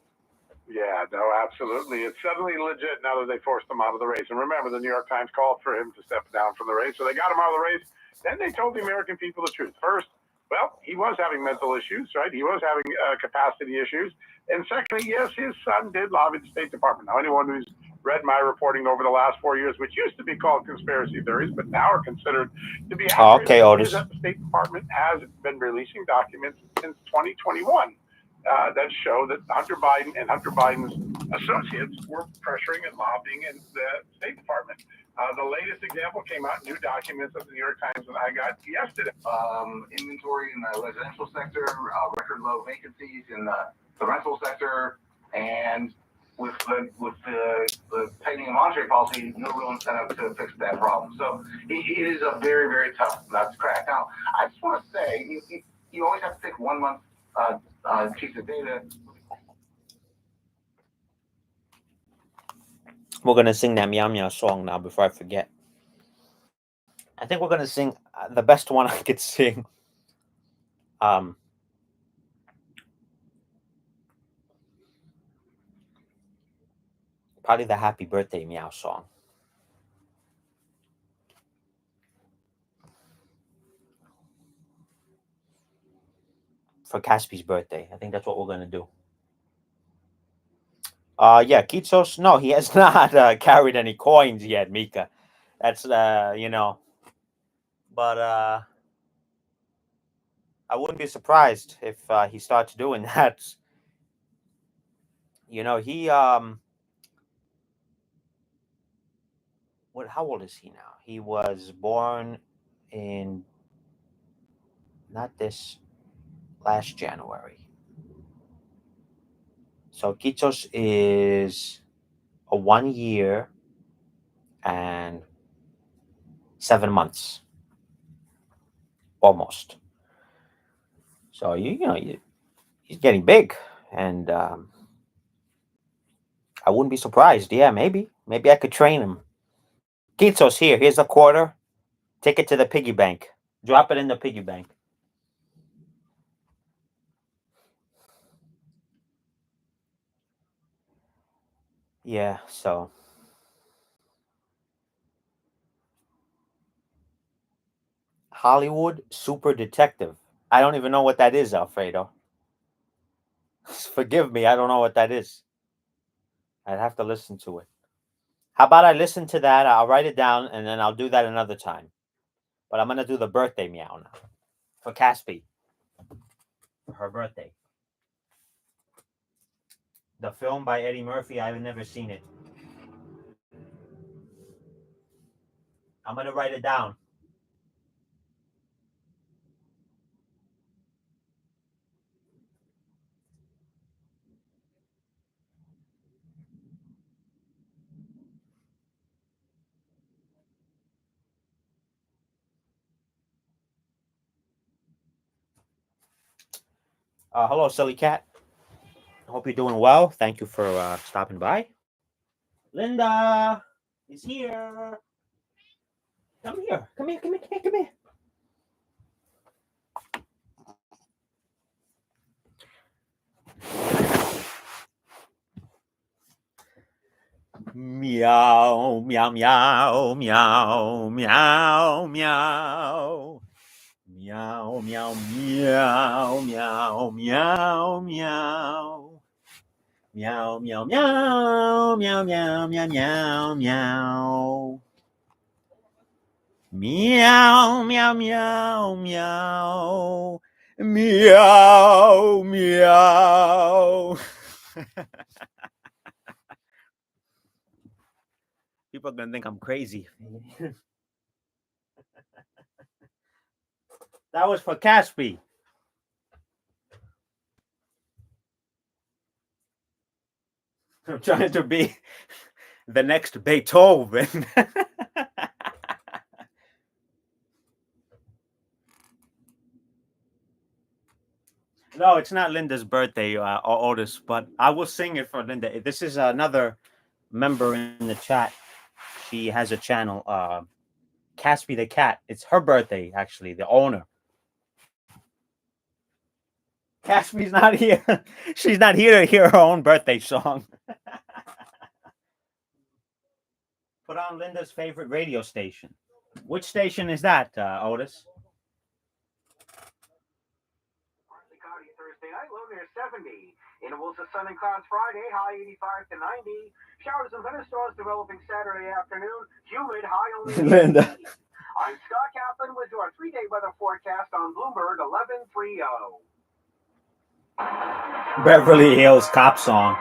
S7: Yeah, no, absolutely. It's suddenly legit now that they forced him out of the race. And remember, the New York Times called for him to step down from the race, so they got him out of the race. Then they told the American people the truth. First, well, he was having mental issues, right? He was having capacity issues. And secondly, yes, his son did lobby the State Department. Now, anyone who's read my reporting over the last 4 years, which used to be called conspiracy theories, but now are considered to be accurate,
S2: Okay, Otis.
S7: is that the State Department has been releasing documents since 2021 that show that Hunter Biden and Hunter Biden's associates were pressuring and lobbying in the State Department. The latest example came out, new documents of the New York Times that I got yesterday.
S3: Inventory in the residential sector, record low vacancies in the rental sector, and with the tightening of monetary policy, no real incentive to fix that problem. So it is a very, very tough nut to crack. Now, I just want to say, you always have to take 1 month piece of data.
S2: We're gonna sing that Meow Meow song now before I forget. I think we're gonna sing the best one I could sing. Probably the Happy Birthday Meow song. For Caspi's birthday. I think that's what we're gonna do. Yeah, Kitsos. No, he has not carried any coins yet, Mika. That's but I wouldn't be surprised if he starts doing that. He how old is he now? He was born in last January. So Kitsos is a 1 year and 7 months, almost. So he's getting big, and I wouldn't be surprised. Yeah, maybe. Maybe I could train him. Kitsos, here's a quarter. Take it to the piggy bank. Drop it in the piggy bank. Yeah, so. Hollywood Super Detective. I don't even know what that is, Alfredo. Forgive me, I don't know what that is. I'd have to listen to it. How about I listen to that? I'll write it down, and then I'll do that another time. But I'm going to do the birthday meow now. For Caspi. For her birthday. The film by Eddie Murphy, I've never seen it. I'm going to write it down. Hello, Silly Cat. Hope you're doing well. Thank you for stopping by. Linda is here. Come here. Come here. Come here. Come here. Come here. Meow, meow, meow, meow, meow, meow. Meow, meow, meow, meow, meow, meow. Meow, meow, meow, meow, meow, meow, meow, meow. Meow, meow, meow, meow. Meow, meow. People are gonna think I'm crazy. That was for Caspi. I'm trying to be the next Beethoven. No, it's not Linda's birthday, Otis, but I will sing it for Linda. This is another member in the chat. She has a channel, Caspi the Cat. It's her birthday, actually, the owner. Caspi's not here. She's not here to hear her own birthday song. Put on Linda's favorite radio station. Which station is that, Otis?
S3: Cloudy Thursday night, low near 70. Intervals of sun and clouds Friday, high 85 to 90. Showers and thunderstorms developing Saturday afternoon. Humid, high only.
S2: Linda.
S3: I'm Scott Kaplan with your 3-day weather forecast on Bloomberg 1130.
S2: Beverly Hills cop song.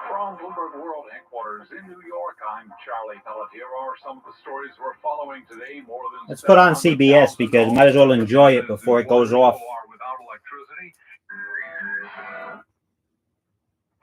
S7: From Bloomberg World Headquarters in New York, I'm Charlie Pelletier. Are some of the stories we're following today more than
S2: Let's put on CBS because might as well enjoy it before it goes off.
S7: Without electricity.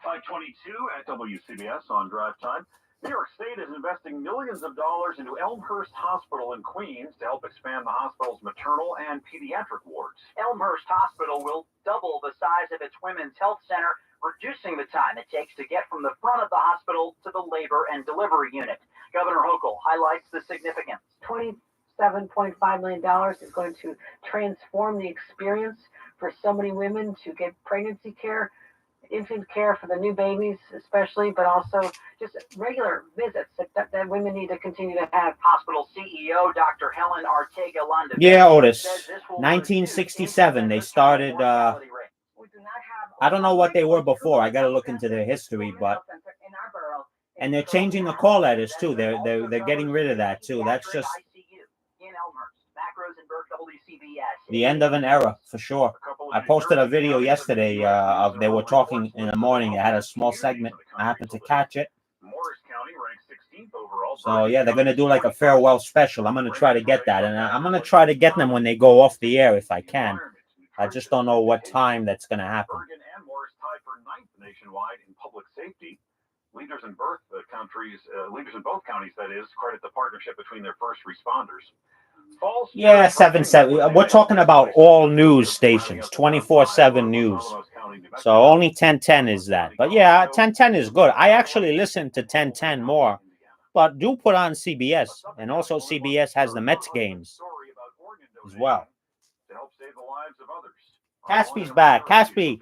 S1: 522 at WCBS on drive time. New York State is investing millions of dollars into Elmhurst Hospital in Queens to help expand the hospital's maternal and pediatric wards.
S10: Elmhurst Hospital will double the size of its women's health center, reducing the time it takes to get from the front of the hospital to the labor and delivery unit. Governor Hochul highlights the significance.
S4: $27.5 million is going to transform the experience for so many women to get pregnancy care, infant care for the new babies especially, but also just regular visits that women need to continue to have.
S10: Hospital CEO Dr. Helen Arteaga-Landa.
S2: Yeah, Otis. 1967, they started, I don't know what they were before. I got to look into their history, but, and they're changing the call letters too. They're getting rid of that too. That's just the end of an era for sure. I posted a video yesterday of they were talking in the morning. It had a small segment. I happened to catch it. So yeah, they're gonna do like a farewell special. I'm gonna try to get that, and I'm gonna try to get them when they go off the air if I can. I just don't know what time that's gonna happen.
S1: Oregon and Morris tied for 9th nationwide in public safety. Leaders in both counties, that is, credit the partnership between their first responders.
S2: Yeah, 7. We're talking about all news stations, 24/7 news. So only 1010 is that. But yeah, 1010 is good. I actually listen to 1010 more. But do put on CBS. And also CBS has the Mets games as well.
S1: To help save the lives of others.
S2: Caspy's back. Caspy.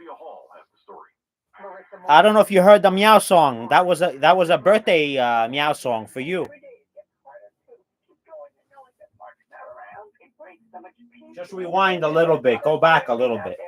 S2: I don't know if you heard the meow song. That was a birthday meow song for you. Just rewind a little bit. Go back a little bit.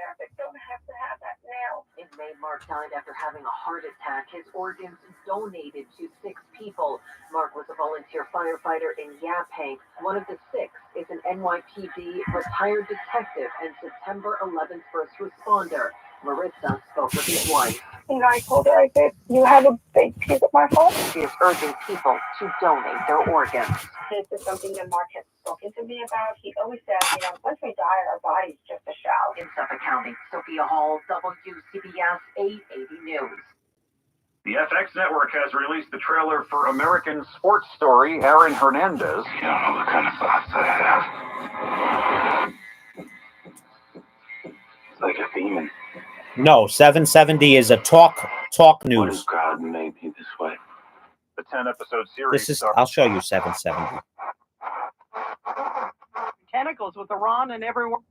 S5: Inmate Mark died after having a heart attack. His organs donated to 6 people. Mark was a volunteer firefighter in Yaphank. One of the 6 is an NYPD retired detective and September 11th first responder. Maritza spoke with his wife.
S6: I told her, I said, you have a big piece of my heart.
S5: She is urging people to donate their organs.
S6: This is something that Mark has spoken to me about. He always says, once we die, our body's just a shell.
S5: In Suffolk County, Sophia Hall, WCBS 880 News.
S1: The FX network has released the trailer for American sports story Aaron Hernandez.
S7: You don't know the kind of thoughts I have. It's like a demon.
S2: No, 770 is a talk
S7: What if
S2: news.
S7: God made me this way?
S1: The 10-episode series.
S2: This is. I'll show you 770.
S8: Tentacles with Iran and everyone.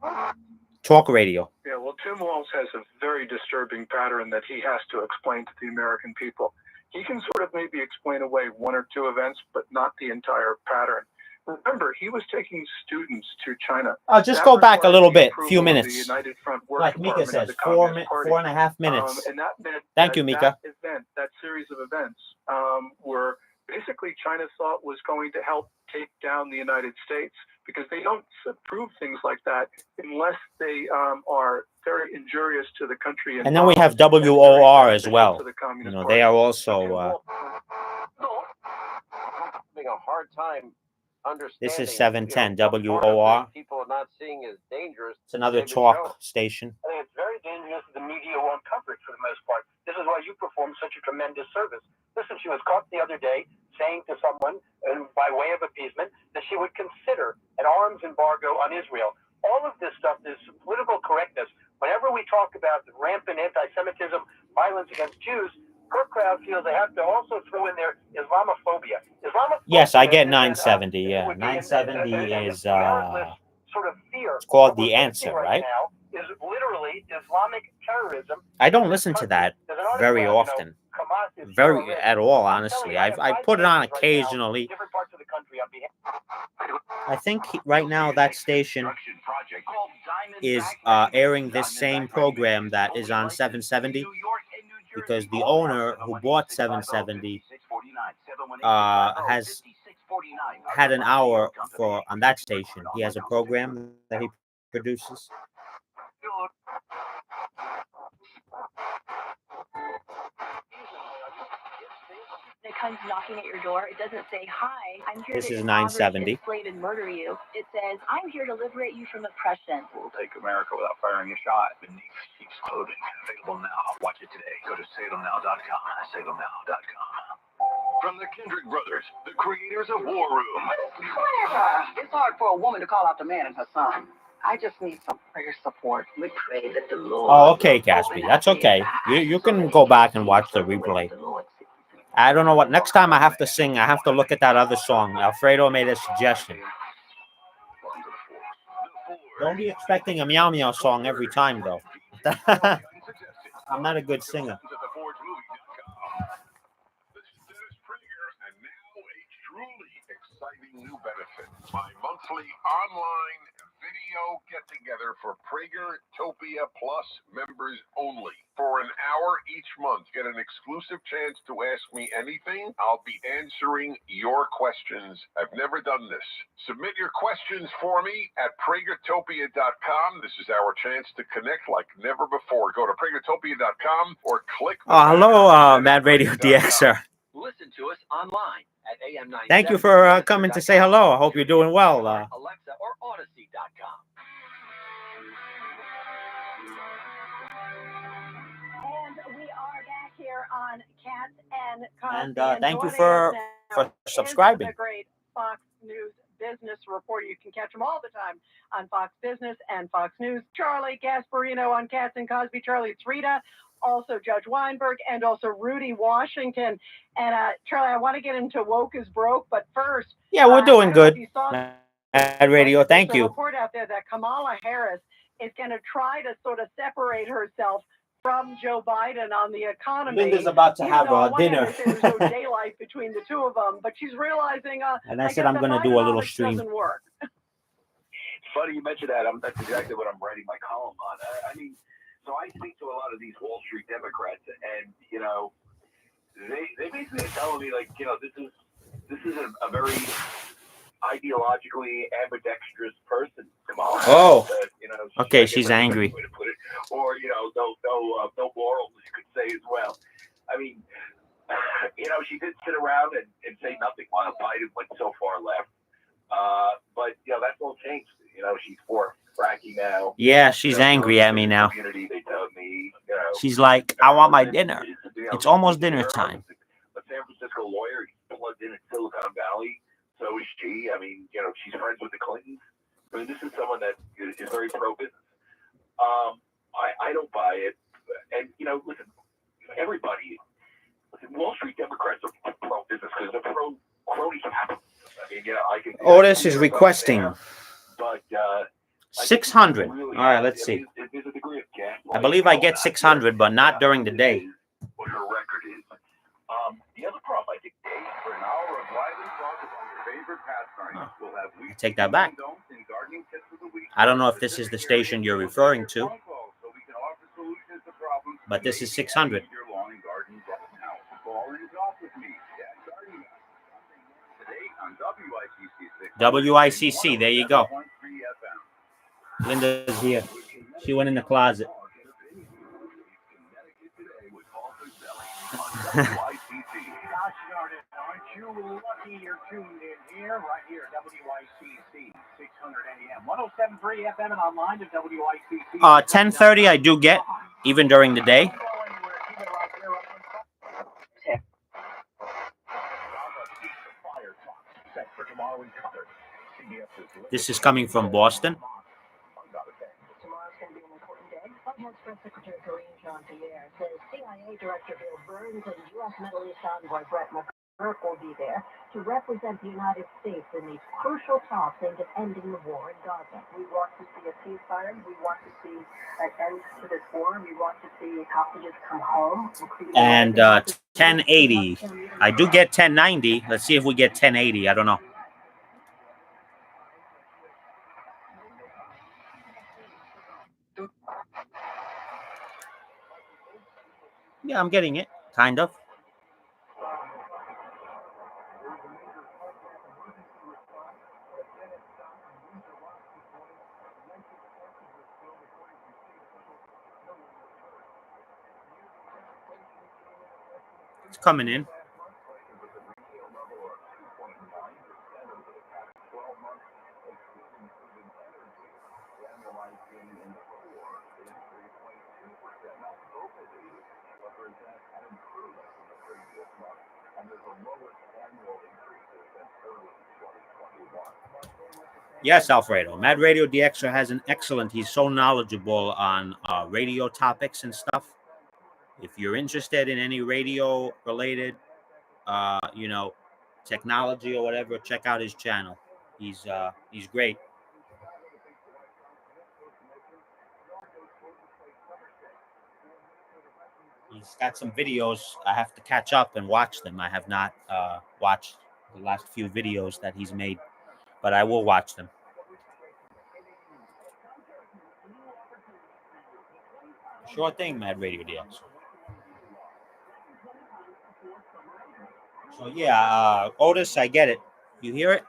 S2: Talk radio.
S11: Yeah, well, Tim Walz has a very disturbing pattern that he has to explain to the American people. He can sort of maybe explain away 1 or 2 events, but not the entire pattern. Remember, he was taking students to China.
S2: Just go back a little bit, few minutes.
S11: United Front Work
S2: Like Mika
S11: Department of
S2: says,
S11: the
S2: 4.5 minutes.
S11: And that meant
S2: Thank you, Mika.
S11: That series of events were basically China thought was going to help take down the United States, because they don't approve things like that unless they are very injurious to the country.
S2: And then we have WOR as well. They are also.
S3: Having a hard time understanding.
S2: This is 710 WOR.
S3: People are not seeing as dangerous.
S2: It's another talk station.
S9: I think it's very dangerous that the media won't cover it for the most part. This is why you perform such a tremendous service. Listen, she was caught the other day saying to someone, by way of appeasement, that she would consider an arms embargo on Israel. All of this stuff is political correctness. Whenever we talk about rampant anti-Semitism, violence against Jews, her crowd feels they have to also throw in their Islamophobia.
S2: Yes, I get 970. Yeah, 970 is
S9: sort of fear.
S2: It's called The Answer, right?
S9: Now is literally Islamic terrorism.
S2: I don't listen to that very often, very at all. Honestly, I put it on occasionally. I think right now that station is airing this same program that is on 770. Because the owner who bought 770 has had an hour on that station. He has a program that he produces.
S4: It comes knocking at your door. It doesn't say, "Hi, I'm here
S2: This
S4: to
S2: is
S4: impoverish,
S2: 970.
S4: enslave, and murder you." It says, "I'm here to liberate you from oppression."
S1: We'll take America without firing a shot. Beneath Sheep's Clothing. Available now. Watch it today. Go to salemnow.com. Salemnow.com.
S7: From the Kendrick brothers, the creators of War Room.
S5: It's hard for a woman to call out the man and her son. I just need some prayer support. We pray that the Lord.
S2: Oh, okay, Gatsby. That's okay. You can go back and watch the replay. I don't know what. Next time I have to sing, I have to look at that other song. Alfredo made a suggestion. Don't be expecting a meow meow song every time, though. I'm not a good singer.
S7: New benefit. My monthly online video get-together for Pragertopia Plus members only. For an hour each month, get an exclusive chance to ask me anything. I'll be answering your questions. I've never done this. Submit your questions for me at Pragertopia.com. This is our chance to connect like never before. Go to Pragertopia.com or click.
S2: Hello, Mad Radio DXer.
S10: Listen to us online at AM9.
S2: Thank you for coming to say hello. I hope you're doing well.
S10: Alexa or Odyssey.com.
S8: And we are back here on Cats and Cosby.
S2: And thank you for subscribing.
S8: The great Fox News business. business reporter. You can catch him all the time on Fox Business and Fox News. Charlie Gasparino on Cats and Cosby. Charlie, it's Rita. Also Judge Weinberg, and also Rudy Washington. And Charlie, I want to get into Woke is Broke, but first,
S2: Yeah, we're doing good.
S8: you saw
S2: Mad Radio, thank
S8: there's a
S2: you.
S8: report out there that Kamala Harris is going to try to sort of separate herself from Joe Biden on the economy.
S2: Linda's about to have
S8: a
S2: dinner.
S8: There's no daylight between the two of them, but she's realizing.
S2: And I said I'm going to do a little stream.
S8: Doesn't work.
S3: Funny you mentioned that. That's exactly what I'm writing my column on. I mean, so I speak to a lot of these Wall Street Democrats, and you know, they basically are telling me like, you know, this is a very ideologically ambidextrous person, Kamala.
S2: Oh,
S3: you know,
S2: okay, she's angry.
S3: Way to put it. Or you know, no morals, you could say as well. I mean, you know, she did sit around and say nothing while Biden went so far left. But you know, that's all changed. You know, she's for fracking now.
S2: Yeah, she's angry at me now.
S3: They tell me, you know,
S2: She's like, I want my dinner. It's almost dinner time.
S3: A San Francisco lawyer, he's plugged in at Silicon Valley. So is she. I mean, you know, she's friends with the Clintons. I mean, this is someone that is very pro-business. I don't buy it. And, you know, listen, everybody, Wall Street Democrats are pro-business because they're pro-crony capitalism. I mean, you know, I can...
S2: Otis is requesting
S3: But,
S2: 600. All right, let's see.
S3: There's a degree of
S2: I believe I get 600, but not during the day.
S3: What her record is. The other problem, I think, Dave, for an hour of lively talk about your favorite pastime, we'll have
S2: I take that back. I don't know if this is the station you're referring to, but this is 600. WICC, there you go. Linda's here. She went in the closet.
S9: Aren't you lucky you're tuned in here, right here, WICC, 600 AM, 107.3 FM, and online to WICC.
S2: 10:30 I do get, even during the day. This is coming from Boston.
S4: Tomorrow's going to be an important day. White House Press Secretary Karine Jean-Pierre says CIA Director Bill Burns and U.S. Middle East envoy Brett McGurk will be there to represent the United States in these crucial talks aimed at ending the war in Gaza. We want to see a ceasefire. We want to see an end to this war. We want to see hostages come home.
S2: And 1080. I do get 1090. Let's see if we get 1080. I don't know. Yeah, I'm getting it, kind of. It's coming in. Yes, Alfredo. Mad Radio DXer has an excellent. He's so knowledgeable on radio topics and stuff. If you're interested in any radio related, you know, technology or whatever, check out his channel. He's great. He's got some videos. I have to catch up and watch them. I have not watched the last few videos that he's made, but I will watch them. Sure thing, Mad Radio DX. So yeah, Otis, I get it. You hear it?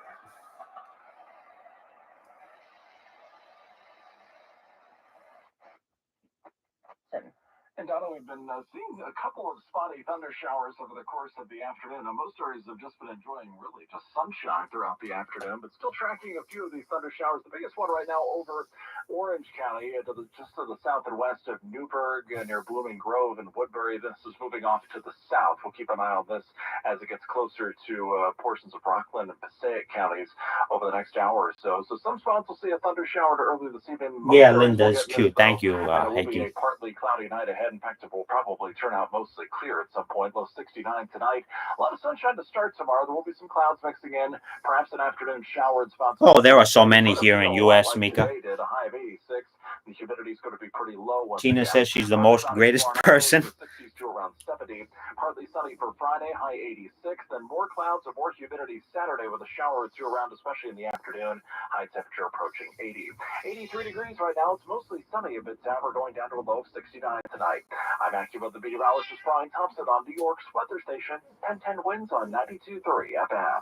S7: And Donna, we've been seeing a couple of spotty thunder showers over the course of the afternoon. Now, most areas have just been enjoying really just sunshine throughout the afternoon, but still tracking a few of these thunder showers. The biggest one right now over
S3: Orange County, just to the south and west of Newburgh, near Blooming Grove and Woodbury. This is moving off to the south. We'll keep an eye on this as it gets closer to portions of Rockland and Passaic counties over the next hour or so. So some spots will see a thunder shower early this evening.
S2: Yeah, Linda, it's cute. Thank you,
S3: It will be
S2: Heike.
S3: a partly cloudy night ahead. In fact, it will probably turn out mostly clear at some point. Low 69 tonight. A lot of sunshine to start tomorrow. There will be some clouds mixing in. Perhaps an afternoon shower in spots.
S2: Oh, there are so many here in U.S., Mika.
S3: Today, a high of 86. The humidity is going to be pretty low.
S2: Tina says she's the most greatest person.
S3: 60s to around 70. Partly sunny for Friday, high 86. Then more clouds and more humidity Saturday with a shower or two around, especially in the afternoon. High temperature approaching 80. 83 degrees right now. It's mostly sunny a bit down. We're going down to a low of 69 tonight. I'm AccuWeather meteorologist Brian Thompson on New York's weather station. 1010 winds on 92.3 FM.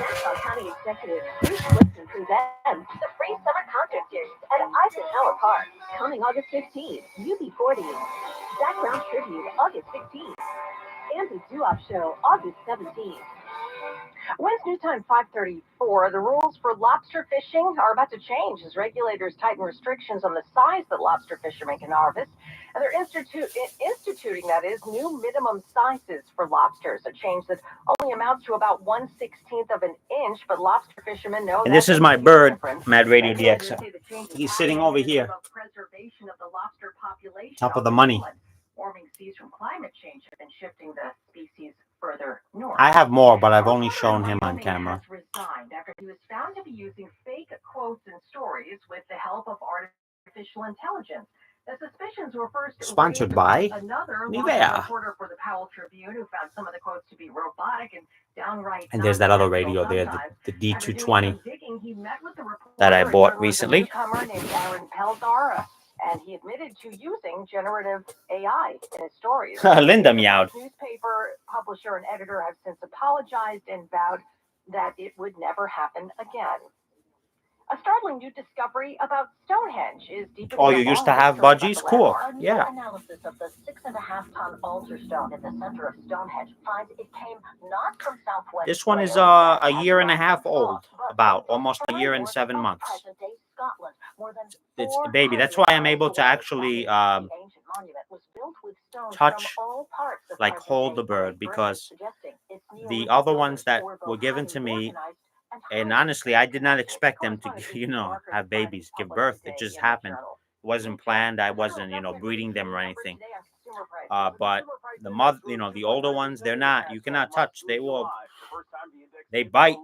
S4: Nassau County Executive Bruce Woodson presents the Free Summer Concert Series at Eisenhower Park, coming August 15th. UB40, Zach Brown Tribute, August 16th. Andy Duop Show, August 17th. Wednesday News Time 5:34. The rules for lobster fishing are about to change as regulators tighten restrictions on the size that lobster fishermen can harvest. And they're instituting, that is, new minimum sizes for lobsters, a change that only amounts to about 1/16 of an inch, but lobster fishermen know.
S2: And this is my bird, Mad Radio DX. He's sitting over here,
S4: Preservation of the lobster population.
S2: top of the money.
S4: Warming seas from climate change have been shifting the species further north.
S2: I have more, but I've only shown him on camera.
S4: Resigned after he was found to be using fake quotes and stories with the help of artificial intelligence. The suspicions were first
S2: Sponsored by
S4: another
S2: Nivea.
S4: reporter for the Powell Tribune who found some of the quotes to be robotic and downright.
S2: And there's that other radio there, the D220 that I bought recently.
S4: Newcomer named Aaron Peldar, and he admitted to using generative AI in his stories.
S2: Linda meowed.
S4: Newspaper publisher and editor have since apologized and vowed that it would never happen again. A startling new discovery about Stonehenge is deep.
S2: Oh, you used to have budgies? Cool. Yeah.
S4: Analysis of the 6.5-ton altar stone at the center of Stonehenge finds it came not from southwest.
S2: This one is a year and a half old, about almost a year and 7 months. It's baby. That's why I'm able to actually touch, like hold the bird, because the other ones that were given to me, and honestly, I did not expect them to, have babies, give birth. It just happened. It wasn't planned. I wasn't, breeding them or anything. But the mother, the older ones, they're not. You cannot touch. They bite.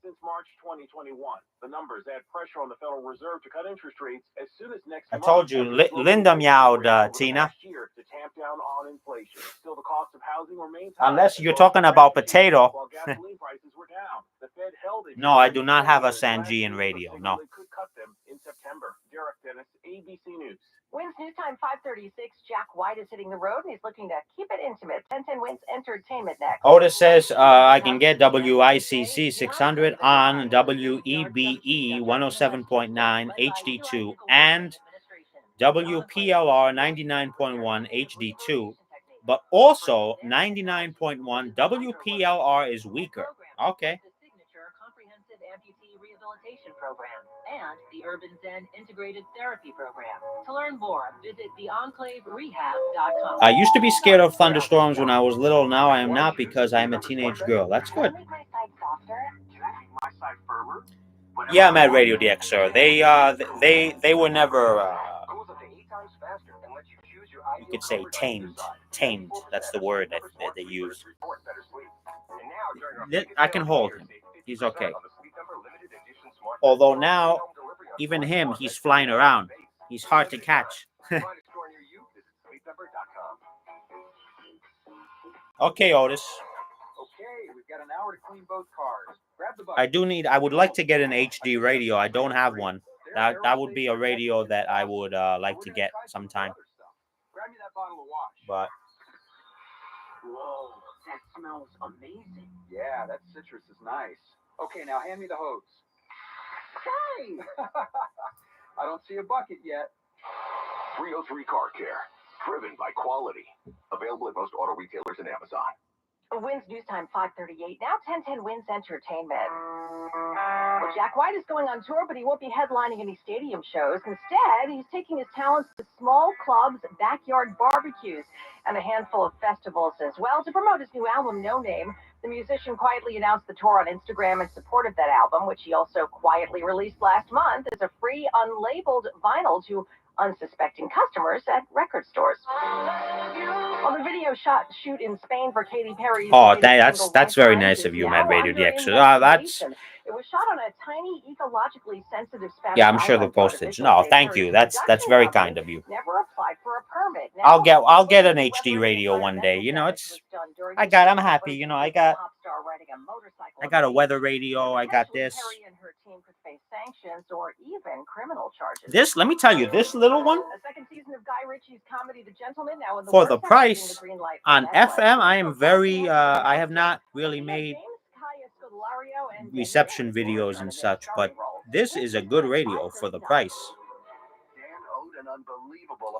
S3: Since March 2021, the numbers add pressure on the Federal Reserve to cut interest rates as soon as next month.
S2: I told you, Linda meowed, Tina.
S3: To tamp down on inflation. Still, the cost of housing remains
S2: high. Unless you're talking about potato.
S3: While gasoline prices were down, the Fed held it.
S2: No, I do not have a Sangean radio. No.
S3: Could cut them in September. Derek Dennis, ABC News.
S4: Wins News Time 5:36. Jack White is hitting the road, and he's looking to keep it intimate. 1010 Wins Entertainment next.
S2: Otis says I can get WICC 600 on WEBE 107.9 HD2 and WPLR 99.1 HD2, but also 99.1 WPLR is weaker. Okay.
S4: The Signature Comprehensive Amputee Rehabilitation Program and the Urban Zen Integrated Therapy Program. To learn more, visit theenclaverehab.com.
S2: I used to be scared of thunderstorms when I was little. Now I am not, because I am a teenage girl. That's good. Yeah, Mad Radio DX, sir. They were never. You could say tamed. Tamed. That's the word that they use. I can hold him. He's okay. Although now, even him, he's flying around. He's hard to catch. Okay, Otis.
S12: Okay, we've got an hour to clean both cars. Grab the
S2: I would like to get an HD radio. I don't have one. That would be a radio that I would like to get sometime.
S12: Grab me that bottle of wash.
S2: But
S5: Whoa, that smells amazing.
S12: Yeah, that citrus is nice. Okay, now hand me the hose.
S5: Hey!
S12: I don't see a bucket yet.
S3: 303 Car Care. Driven by quality. Available at most auto retailers and Amazon.
S4: Wins News Time 5:38. Now 10:10 Wins Entertainment. Well, Jack White is going on tour, but he won't be headlining any stadium shows. Instead, he's taking his talents to small clubs, backyard barbecues, and a handful of festivals as well. To promote his new album, No Name, the musician quietly announced the tour on Instagram in support of that album, which he also quietly released last month as a free, unlabeled vinyl to unsuspecting customers at record stores. Well, the video shoot in Spain for Katy Perry's.
S2: Oh, that's very nice of you, Mad Radio DX. That's.
S4: It was shot on a tiny, ecologically sensitive Spanish.
S2: Yeah, I'm sure the postage. No, thank you. That's very kind of you.
S4: Never applied for a permit.
S2: I'll get an HD radio one day. You know, I'm happy. You know, I got a weather radio. I got this. This, let me tell you, this little one. For the price on FM, I am very. I have not really made reception videos and such, but this is a good radio for the price.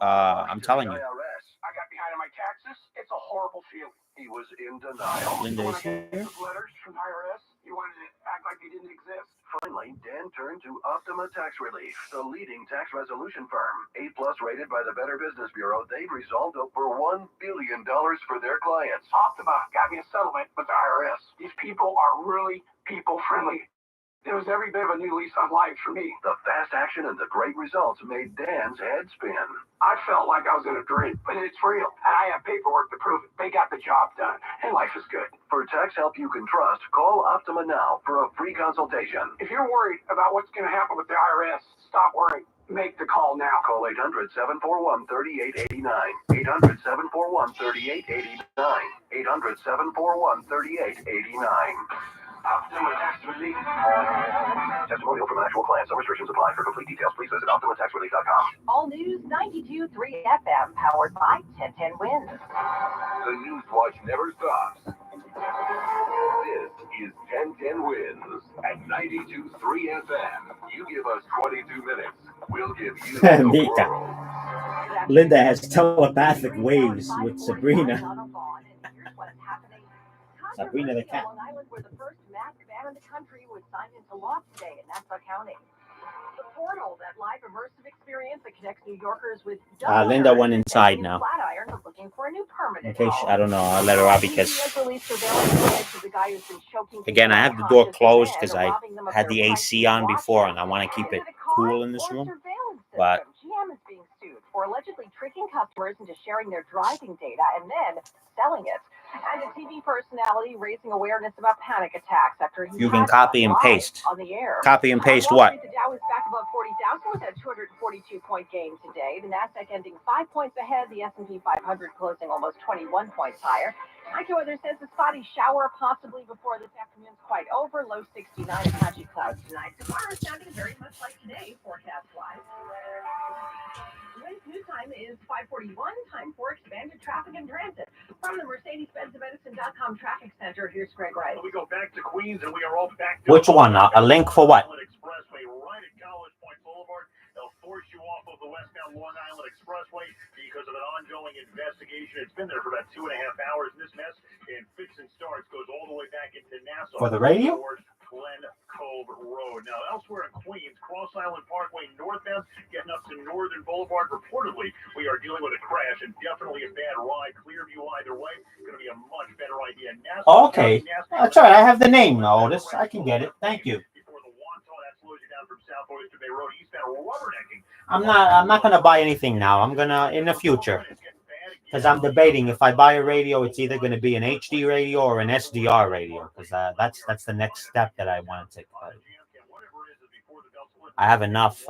S2: I'm telling you.
S7: I got behind on my taxes. It's a horrible feeling. He was in denial.
S2: Linda is here.
S7: Letters from IRS. You wanted to act like they didn't exist. Finally, Dan turned to Optima Tax Relief, the leading tax resolution firm. A+ rated by the Better Business Bureau, they've resolved over $1 billion for their clients. Optima got me a settlement with the IRS. These people are really people-friendly. It was every bit of a new lease on life for me. The fast action and the great results made Dan's head spin. I felt like I was in a dream, but it's real. And I have paperwork to prove it. They got the job done, and life is good. For tax help you can trust, call Optima now for a free consultation. If you're worried about what's going to happen with the IRS, stop worrying. Make the call now. Call 800-741-3889. 800-741-3889. 800-741-3889. Optima Tax Relief. Testimonial from an actual client. Some restrictions apply. For complete details, please visit OptimaTaxRelief.com.
S4: All News 92.3 FM, powered by 1010 Wins.
S3: The News Watch never stops. This is 1010 Wins at 92.3 FM. You give us 22 minutes, we'll give you the world.
S2: Linda has telepathic waves with Sabrina. Sabrina the cat.
S4: Where the first masked ban in the country was signed into law today in Nassau County. The portal, that live immersive experience that connects New Yorkers with
S2: Linda went inside now.
S4: Flatiron is looking for a new permanent
S2: In case, I don't know, I'll let her out because, again, I have the door closed because I had the AC on before and I want to keep it cool in this room. But
S4: GM is being sued for allegedly tricking customers into sharing their driving data and then selling it. And a TV personality raising awareness about panic attacks after he
S2: you can copy and paste.
S4: On the air.
S2: Copy and paste what?
S4: The Dow is back above 40,000 with a 242-point gain today. The Nasdaq ending 5 points ahead. The S&P 500 closing almost 21 points higher. AccuWeather says a spotty shower possibly before this afternoon's quite over. Low 69, patchy clouds tonight. Tomorrow sounding very much like today, forecast-wise. News time is 5:41. Time for expanded traffic and transit. From the Mercedes-Benz of Edison.com Traffic Center, here's Greg Wright.
S9: We go back to Queens and we are all back
S2: to which one? A link for what?
S9: Expressway right at College Point Boulevard. They'll force you off of the westbound Long Island Expressway because of an ongoing investigation. It's been there for about 2.5 hours. This mess in fits and starts goes all the way back into Nassau.
S2: For the radio?
S9: Glen Cove Road. Now, elsewhere in Queens, Cross Island Parkway northbound, getting up to Northern Boulevard. Reportedly, we are dealing with a crash and definitely a bad ride. Clearview either way. Going to be a much better idea. Nassau,
S2: okay. That's all right. I have the name, though. I can get it. Thank you.
S9: Before the Wantagh, that slows you down from South Oyster Bay Road, eastbound rubbernecking.
S2: I'm not going to buy anything now. I'm going to in the future. Because I'm debating if I buy a radio, it's either going to be an HD radio or an SDR radio. Because that's the next step that I want to take. I have enough.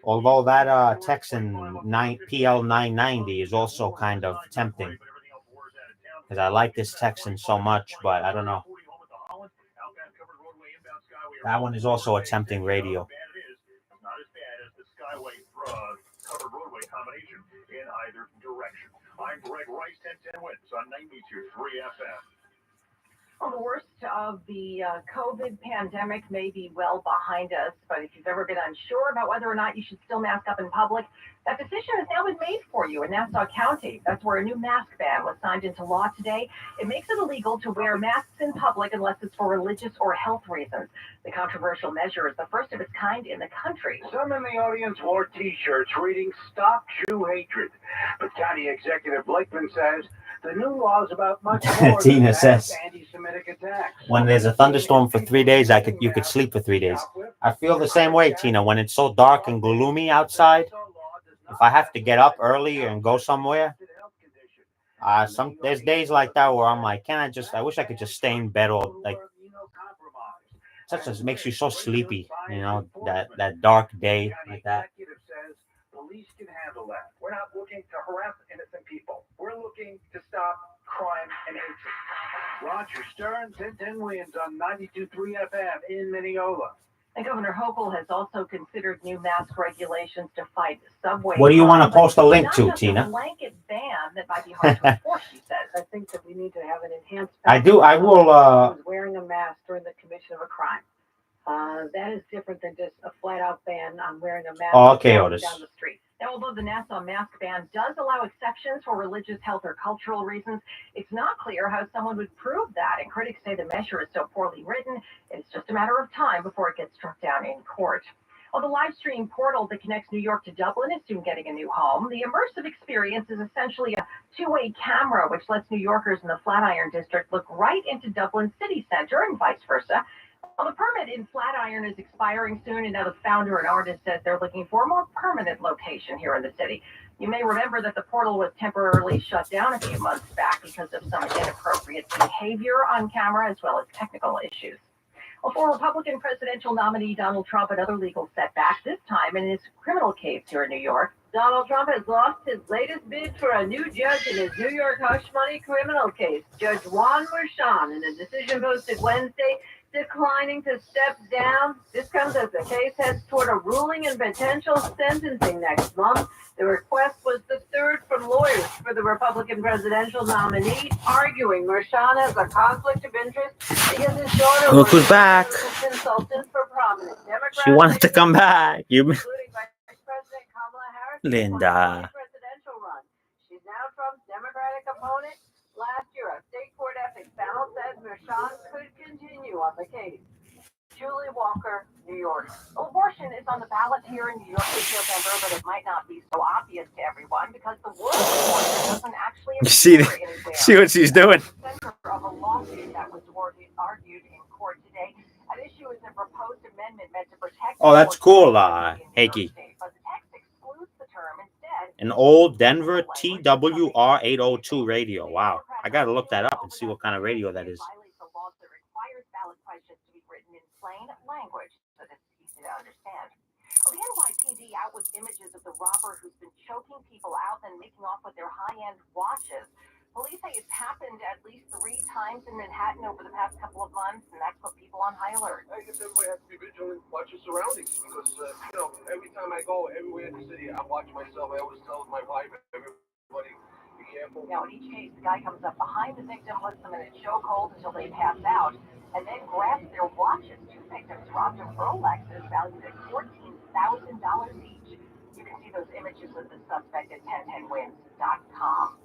S2: Although that Texan PL 990 is also kind of tempting. Because I like this Texan so much, but I don't know. That one is also a tempting radio.
S9: Not as bad as the Skyway covered roadway combination in either direction. I'm Greg Rice, 1010 Wins on 92.3 FM.
S4: Well, the worst
S13: of the COVID pandemic may be well behind us, but if you've ever been unsure about whether or not you should still mask up in public, that decision has now been made for you in Nassau County. That's where a new mask ban was signed into law today. It makes it illegal to wear masks in public unless it's for religious or health reasons. The controversial measure is the first of its kind in the country.
S9: Some in the audience wore T-shirts reading "Stop Jew Hatred," but County Executive Blakeman says the new law is about much more
S2: Tina
S9: than
S2: says,
S9: anti-Semitic attacks.
S2: when there's a thunderstorm for 3 days, you could sleep for 3 days. I feel the same way, Tina. When it's so dark and gloomy outside, if I have to get up early and go somewhere, there's days like that where I'm like, I wish I could just stay in bed all like. It makes you so sleepy, that dark day like that.
S3: Police can handle that. We're not looking to harass innocent people. We're looking to stop crime and hatred.
S9: Roger Stern, 1010 Williams on 92.3 FM in Mineola.
S13: And Governor Hochul has also considered new mask regulations to fight subway.
S2: What do you want to
S13: crime,
S2: post a link
S13: not
S2: to,
S13: just
S2: Tina?
S13: A blanket ban that might be hard to enforce, she says.
S6: I think that we need to have an enhanced.
S2: I will.
S6: Wearing a mask during the commission of a crime. That is different than just a flat-out ban on wearing a mask.
S2: Oh, okay, Otis.
S13: Down the street. Now, although the Nassau mask ban does allow exceptions for religious, health, or cultural reasons, it's not clear how someone would prove that. And critics say the measure is so poorly written, it's just a matter of time before it gets struck down in court. Well, the live stream portal that connects New York to Dublin is soon getting a new home. The immersive experience is essentially a two-way camera, which lets New Yorkers in the Flatiron District look right into Dublin city center and vice versa. Well, the permit in Flatiron is expiring soon, and now the founder and artist says they're looking for a more permanent location here in the city. You may remember that the portal was temporarily shut down a few months back because of some inappropriate behavior on camera as well as technical issues. Well, for Republican presidential nominee Donald Trump, another legal setback, this time in his criminal case here in New York. Donald Trump has lost his latest bid for a new judge in his New York hush money criminal case. Judge Juan Merchan, in a decision posted Wednesday, declining to step down. This comes as the case heads toward a ruling and potential sentencing next month. The request was the third from lawyers for the Republican presidential nominee, arguing Merchan has a conflict of interest because his daughter
S2: Look who's back.
S13: consultant for prominent Democrats.
S2: She wanted to come back.
S13: Including Vice President Kamala Harris.
S2: Linda.
S13: Presidential run. She's now Trump's Democratic opponent. Last year, a state court ethics panel said Merchan could continue on the case. Julie Walker, New York. Abortion is on the ballot here in New York this November, but it might not be so obvious to everyone because the word abortion doesn't actually appear anywhere.
S2: See what she's doing.
S13: Center of a lawsuit that was argued in court today. At issue is a proposed amendment meant to protect.
S2: Oh, that's cool, Hakey.
S13: But the text excludes the term instead.
S2: An old Denver TWR 802 radio. Wow. I got to look that up and see what kind of radio that is.
S13: Plain language so that it's easy to understand. Well, the NYPD out with images of the robber who's been choking people out and making off with their high-end watches. Police say it's happened at least 3 times in Manhattan over the past couple of months, and that's put people on high alert.
S3: I guess everybody has to be vigilant, watch your surroundings, because, every time I go everywhere in the city, I watch myself. I always tell my wife, everybody, be careful.
S13: Now, in each case, the guy comes up behind the victim, lets them in a chokehold until they pass out, and then grabs their watches. 2 victims robbed of Rolexes valued at $14,000 each. You can see those images with the suspect at 1010wins.com.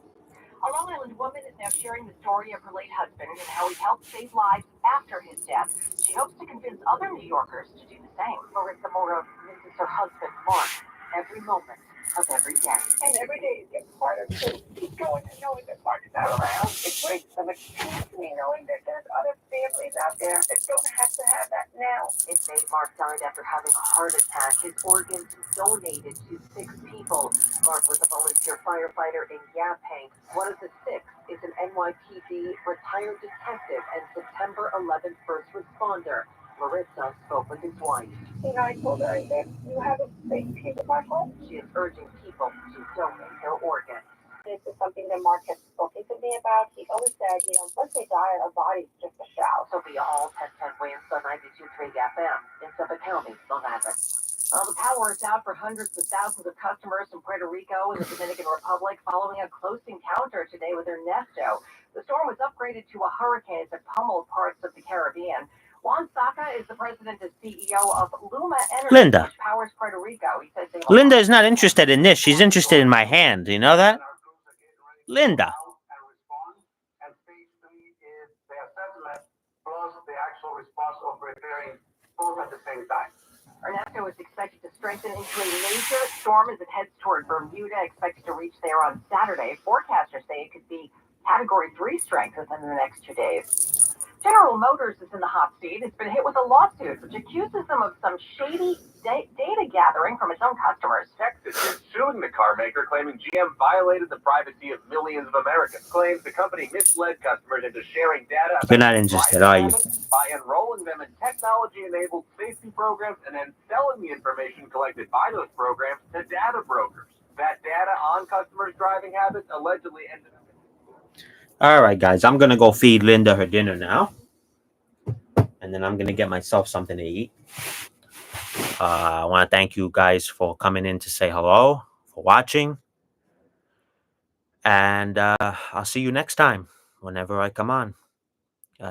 S13: A Long Island woman is now sharing the story of her late husband and how he helped save lives after his death. She hopes to convince other New Yorkers to do the same. Marissa Mora misses her husband, Mark, every moment of every day.
S6: And every day it gets harder to keep going and knowing that Mark is not around. It brings so much peace to me knowing that there's other families out there that don't have to have that now.
S13: In May, Mark died after having a heart attack. His organs donated to 6 people. Mark was a volunteer firefighter in Yaphank. One of the 6 is an NYPD retired detective and September 11th first responder. Marissa spoke with his wife.
S6: I told her that you have a safe piece of my home.
S13: She is urging people to donate their organs.
S6: This is something that Mark has spoken to me about. He always said, once they die, our body's just a shell.
S13: Sophia Hall, 1010 Williams on 92.3 FM in Suffolk County, Long Island. The power is out for hundreds of thousands of customers in Puerto Rico and the Dominican Republic following a close encounter today with Ernesto. The storm was upgraded to a hurricane as it pummeled parts of the Caribbean. Juan Saca is the president and CEO of Luma Energy,
S2: Linda.
S13: which powers Puerto Rico. He says they
S2: Linda is not interested in this. She's interested in my hand. You know that? Linda.
S7: And phase 3 is the assessment plus the actual response of repairing both at the same time.
S13: Ernesto is expected to strengthen into a major storm as it heads toward Bermuda, expected to reach there on Saturday. Forecasters say it could be Category 3 strength within the next 2 days. General Motors is in the hot seat. It's been hit with a lawsuit which accuses them of some shady data gathering from its own customers.
S3: Texas is suing the car maker, claiming GM violated the privacy of millions of Americans. Claims the company misled customers into sharing data.
S2: You're not interested, are you?
S3: By enrolling them in technology-enabled safety programs and then selling the information collected by those programs to data brokers. That data on customers' driving habits allegedly ended up.
S2: All right, guys. I'm going to go feed Linda her dinner now. And then I'm going to get myself something to eat. I want to thank you guys for coming in to say hello, for watching. And I'll see you next time whenever I come on.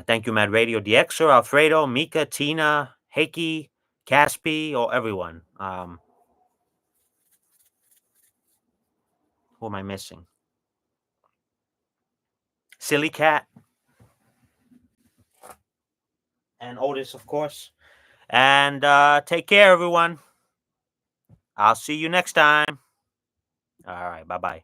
S2: Thank you, Mad Radio, DXer, Alfredo, Mika, Tina, Heiki, Caspi, or everyone. Who am I missing? Silly Cat. And Otis, of course. And take care, everyone. I'll see you next time. All right. Bye-bye.